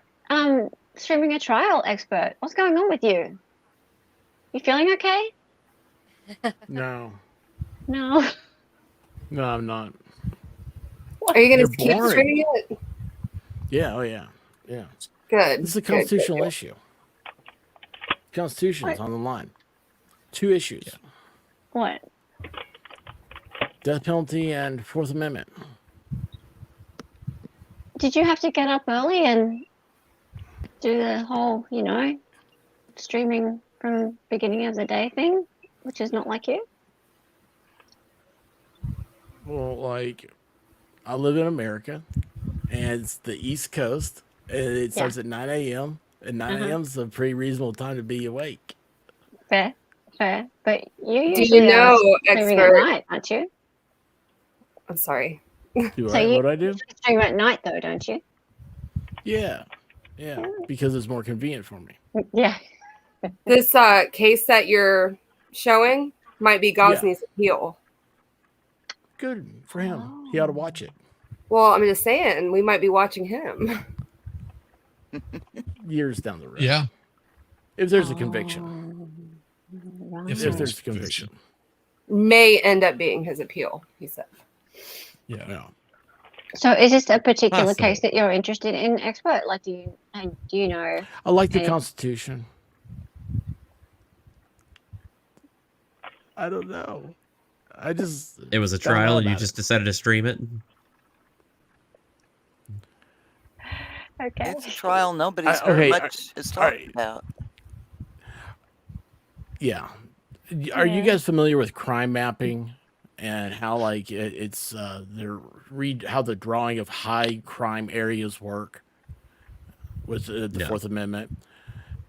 streaming a trial, expert. What's going on with you? You feeling okay? No. No. No, I'm not. Are you going They're to keep boring. streaming it? Yeah, oh yeah. Yeah. Good. This is a Good, good, constitutional good. issue. Constitution is on the line. 2 issues. What? Death penalty and Fourth Amendment. Did you have to get up early and do the whole, streaming from beginning of the day thing, which is not like you? Well, like, I live in America, and it's the East Coast, and it starts at 9 a.m., and 9 a.m. is a pretty reasonable time to be awake. Fair. But you Do usually you know, streaming expert? at night, aren't you? I'm sorry. Do So I? you What do I do? stream at night though, don't you? Yeah, because it's more convenient for me. Yeah. This case that you're showing might be Gosney's appeal. Good for him. He ought to watch it. Well, I'm just saying, we might be watching him. Years down the road. Yeah. If there's a conviction. If there's a conviction. May end up being his appeal, he said. Yeah. So is this a particular Possible. case that you're interested in, expert? Like, do you know? I like the any- Constitution. I don't know. It was a don't know trial, and you about just decided to stream it. Okay. It's a trial nobody's heard okay, much is talking about. Yeah. Are you guys familiar with crime mapping and how like it's how the drawing of high crime areas work with the Fourth Amendment?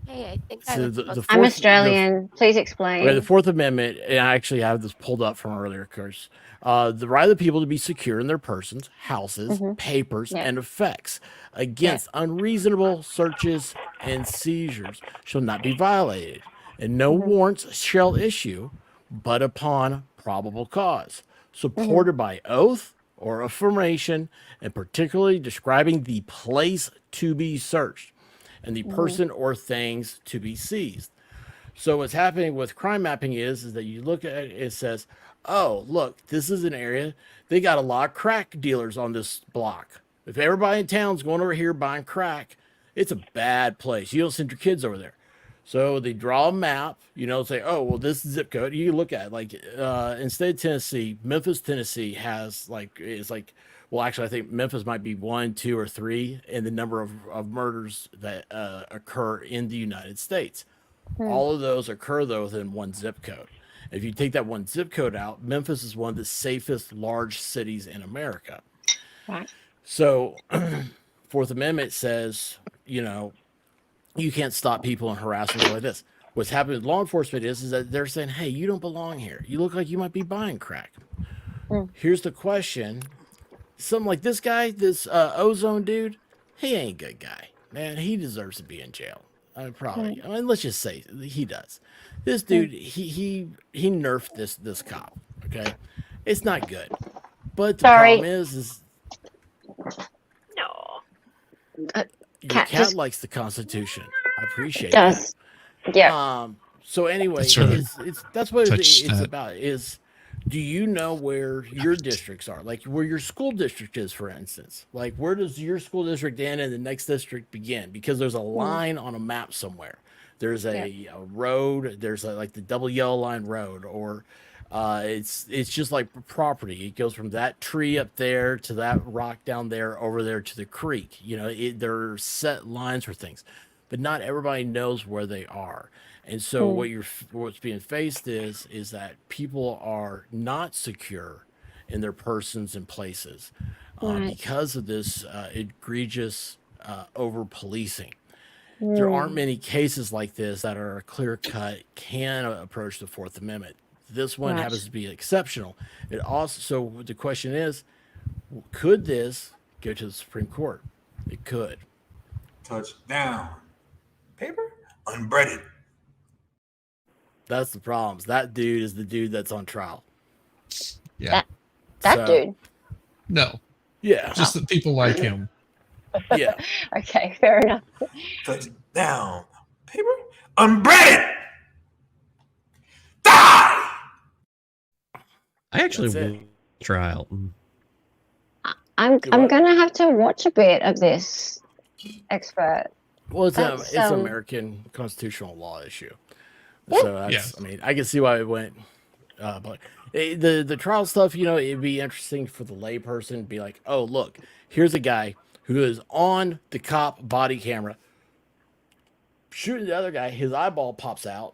Hey, I think I So was the supposed I'm Fourth- Australian. Please explain. Okay, the Fourth Amendment, and I actually have this pulled up from earlier course. The right of the people to be secure in their persons, houses, papers, Yeah. and effects against unreasonable searches and seizures shall not be violated, and no warrants shall issue but upon probable cause, supported by oath or affirmation, and particularly describing the place to be searched and the person or things to be seized. So what's happening with crime mapping is that you look at it, it says, oh, look, this is an area, they got a lot of crack dealers on this block. If everybody in town's going over here buying crack, it's a bad place. You don't send your kids over there. So they draw a map, say, oh, well, this is zip code. You look at it, like instead of Tennessee, Memphis, Tennessee has well, actually, I think Memphis might be 1, 2, or 3 in the number of murders that occur in the United States. All of those occur though within one zip code. If you take that one zip code out, Memphis is one of the safest large cities in America. Right. So, Fourth Amendment says, you can't stop people and harass them like this. What's happening with law enforcement is that they're saying, hey, you don't belong here. You look like you might be buying crack. Here's the question. Something like this guy, this Ozone dude, he ain't a good guy. Man, he deserves to be in jail. Probably. I mean, let's just say he does. This dude, he nerfed this cop. Okay, it's not good. But the problem is No. your cat just likes the Constitution. I appreciate does. that. Yeah. So anyway, That's right. that's what Touch it's that. about. Is do you know where your districts are? Like where your school district is, for instance. Like where does your school district end and the next district begin? Because there's a line on a map somewhere. There's a road. There's like the double yellow line road, or it's just like property. It goes from that tree up there to that rock down there, over there to the creek. There are set lines for things, but not everybody knows where they are. And so what's being faced is that people are not secure in their persons and places because of this egregious over policing. There aren't many cases like this that are clear cut, can approach the Fourth Amendment. This one happens to be exceptional. It also, so the question is, could this go to the Supreme Court? It could. Touchdown. Paper unbreaded. That's the problem. That dude is the dude that's on trial. Yeah. That dude. No. Yeah. Just that people like him. Yeah. Okay, fair enough. Touchdown. Paper unbreaded. I actually That's it. will trial. I'm gonna have to watch a bit of this expert. Well, it's That's, an American constitutional law issue. So that's, I mean, I can see why it went. But the trial stuff, it'd be interesting for the layperson to be like, oh, look, here's a guy who is on the cop body camera shooting the other guy. His eyeball pops out.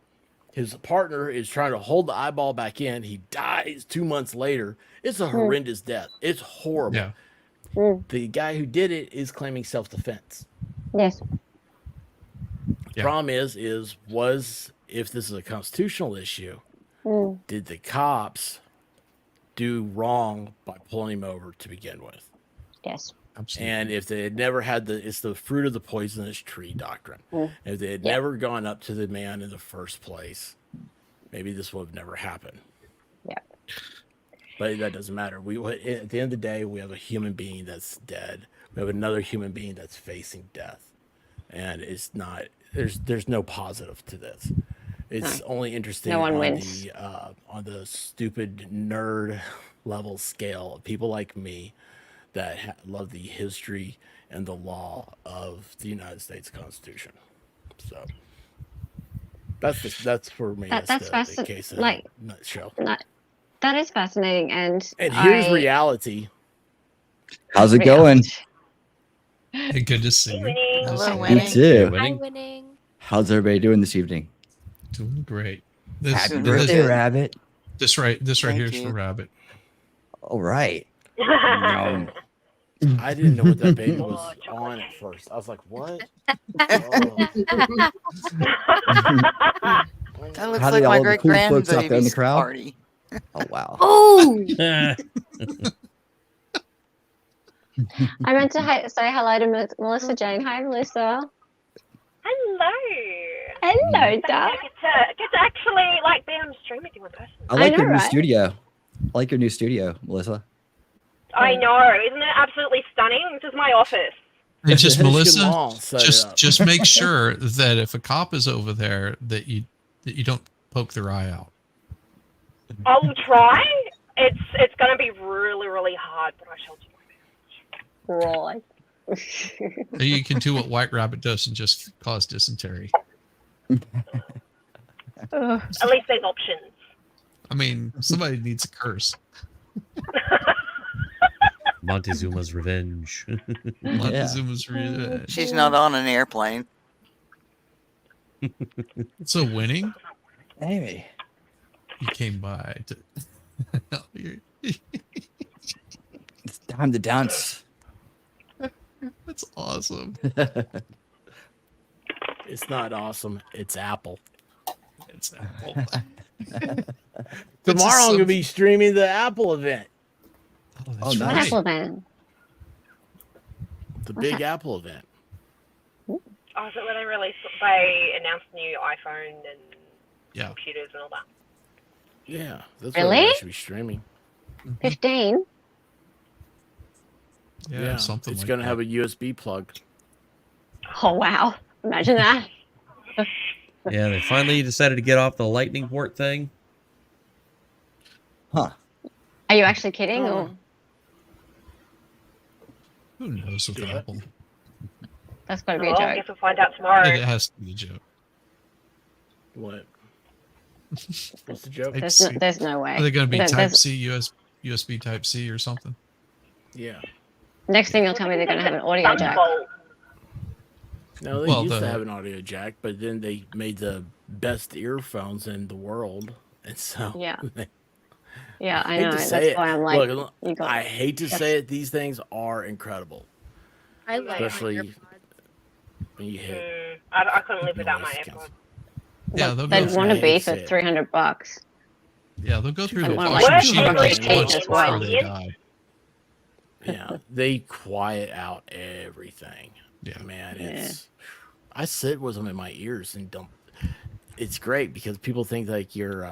His partner is trying to hold the eyeball back in. He dies 2 months later. It's a horrendous death. It's horrible. Yeah. The guy who did it is claiming self-defense. Yes. The problem is if this is a constitutional issue, did the cops do wrong by pulling him over to begin with? Yes. Absolutely. And if they had never had it's the fruit of the poisonous tree doctrine. If they had never gone up to the man in the first place, maybe this would have never happened. Yeah. But that doesn't matter. At the end of the day, we have a human being that's dead. We have another human being that's facing death, and it's not. There's no positive to this. It's only interesting No one on wins. On the stupid nerd level scale. People like me that love the history and the law of the United States Constitution. So that's for me. That's the case in a nutshell. That is fascinating, and here's reality. How's it going? Hey, good to see you. Hello, You winning. too. Hi, winning. How's everybody doing this evening? Doing great. Happy birthday, Rabbit. This right Thank here is you. for Rabbit. All right. Yum. I didn't know what that baby was on at first. I was like, what? That looks How like did my all the great cool folks out there in the grandbaby's crowd? party. Oh wow. oh, I meant to say hello to Melissa Jane. Hi, Melissa. Hello. Hello, But Doc. yeah, get to actually be on the stream with you in person. I like know, your new right? studio. I like your new studio, Melissa. I know, isn't it absolutely stunning? This is my office. And just Michigan Melissa, Law set it up. just make sure that if a cop is over there, that you don't poke their eye out. I will try. It's going to be really, really hard, but I shall do my best. Right. You can do what White Rabbit does and just cause dysentery. At least there's options. I mean, somebody needs a curse. Montezuma's revenge. Montezuma's revenge. She's not on an airplane. So winning, Hey, he came by to. it's time to dance. That's awesome. It's not awesome. It's Apple. It's Apple. Tomorrow I'm gonna be streaming the Apple event. Oh, What Apple event? The What's big that? Apple event. Oh, is it where they released, they announced new iPhone and computers and all that? Yeah, that's Really? what I should be streaming. 15? Yeah, something It's like gonna that. have a USB plug. Oh, wow. Imagine that. Yeah, they finally decided to get off the lightning port thing. Huh. Are you actually kidding? Or Who knows with Apple? that's got to be a Well, I joke. guess we'll find out tomorrow. It has to be a joke. What? What's the joke? There's no way. Are they going to be There's- Type C, USB Type C or something? Yeah. Next thing you'll tell me they're going to have an audio jack. No, they Well, used to the- have an audio jack, but then they made the best earphones in the world, and so Yeah. Yeah, I hate know. to That's say it. why I'm like, Look, you got I hate to say it. These things are incredible, I love especially when you hit. I couldn't live without my AirPods. Yeah, they'll they'd go want to through. be for $300. Yeah, they'll go through I'd the wanna, washing like, machine cover just his case once as well. before they die. Yeah, they quiet out everything. Yeah, man, it's. I sit with them in my ears and don't. It's great because people think like you're.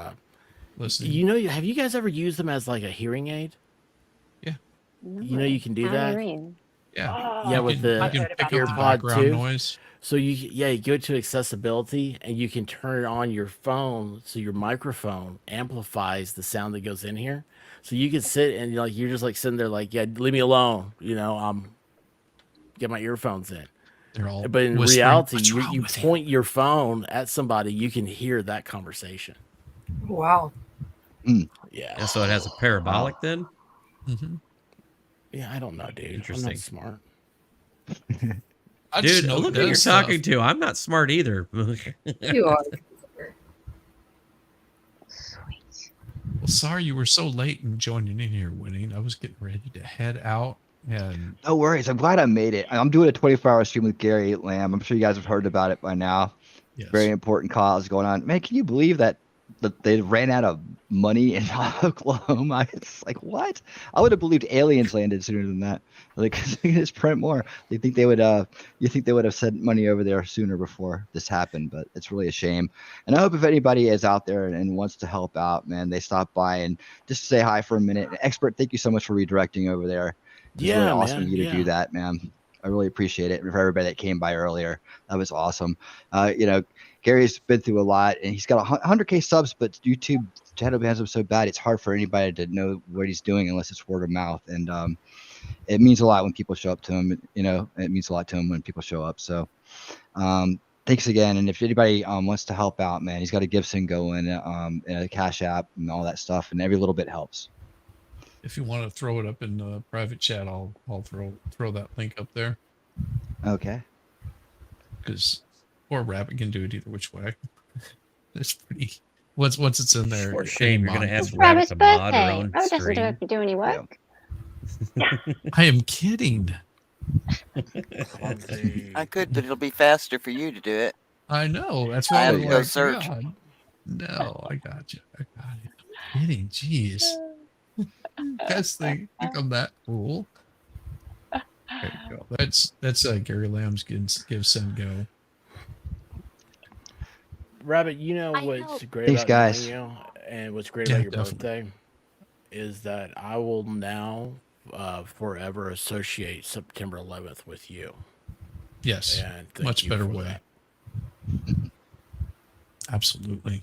Listening. You know, have you guys ever used them as like a hearing aid? Yeah. You know, you can do How do you that. mean? Yeah. Yeah, You with can- the you can pick up the AirPod background 2. noise. So you go to accessibility and you can turn it on your phone so your microphone amplifies the sound that goes in here. So you can sit and you're just like sitting there like, yeah, leave me alone. You know, get my earphones in. They're all But in whispering, reality, "What's wrong you with you?" point your phone at somebody, you can hear that conversation. Wow. Yeah. So it has a parabolic then? Mm-hmm. Yeah, I don't know, dude. I'm Interesting. not smart. I just Dude, know look that who you're stuff. talking to. I'm not smart either. You are. Well, sorry you were so late in joining in here, Winning. I was getting ready to head out, and No worries. I'm glad I made it. I'm doing a 24-hour stream with Gary Lamb. I'm sure you guys have heard about it by now. Yes. Very important cause going on. Man, can you believe that they ran out of money in Oklahoma? It's like, what? I would have believed aliens landed sooner than that. Like, they just print more. You think they would have sent money over there sooner before this happened, but it's really a shame. And I hope if anybody is out there and wants to help out, man, they stop by and just say hi for a minute. Expert, thank you so much for redirecting over there. It's really Yeah, awesome man, of you to yeah. do that, man. I really appreciate it. And for everybody that came by earlier, that was awesome. You know, Gary's been through a lot, and he's got 100K subs, but YouTube channel has him so bad, it's hard for anybody to know what he's doing unless it's word of mouth. And it means a lot when people show up to him. You know, it means a lot to him when people show up. So thanks again. And if anybody wants to help out, man, he's got a Gibson going, and a Cash App and all that stuff, and every little bit helps. if you want to throw it up in the private chat, I'll throw that link up there. Okay. Because or Rabbit can do it either which way. It's pretty. Once it's in there. For shame, you're gonna It's ask Rabbit Rabbit's to mod her birthday. own Rabbit doesn't stream. have to do any work. I am kidding. I could, but it'll be faster for you to do it. I know. That's I why have I'm to go like, search. God. No, I got you. I got it. I'm kidding. Jeez. You guys think I'm that cool? There you go. That's Gary Lamb's give send go. Rabbit, you know what's great Thanks, about guys. knowing you and what's great Yeah, about your definitely. birthday is that I will now forever associate September 11th with you. Yes. And thank Much you better for way. that. Absolutely.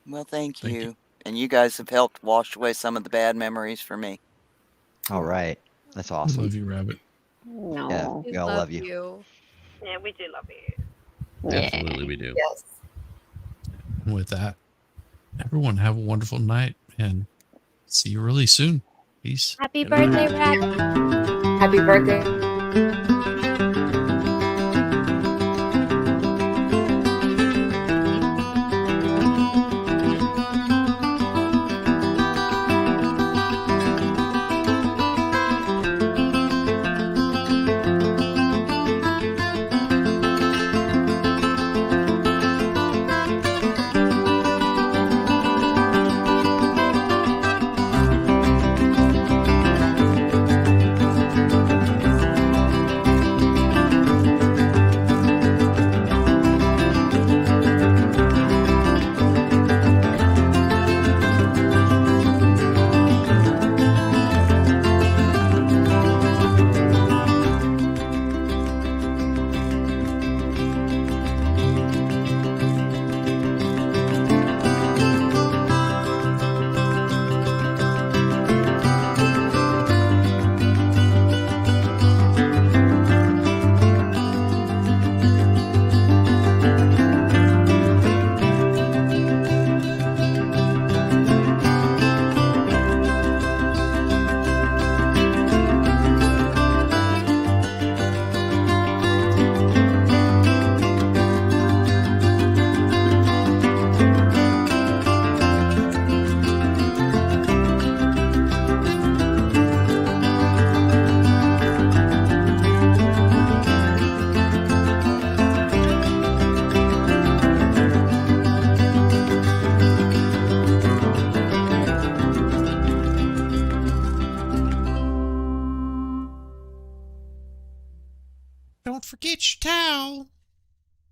Well, thank Thank you. you. And you guys have helped wash away some of the bad memories for me. All right. That's I awesome. love you, Rabbit. No. Yeah, We we all love you. Yeah, we do love you. Absolutely, we do. Yes. And with that, everyone have a wonderful night and see you really soon. Peace. Happy birthday, Rabbit. Happy birthday. Don't forget your towel.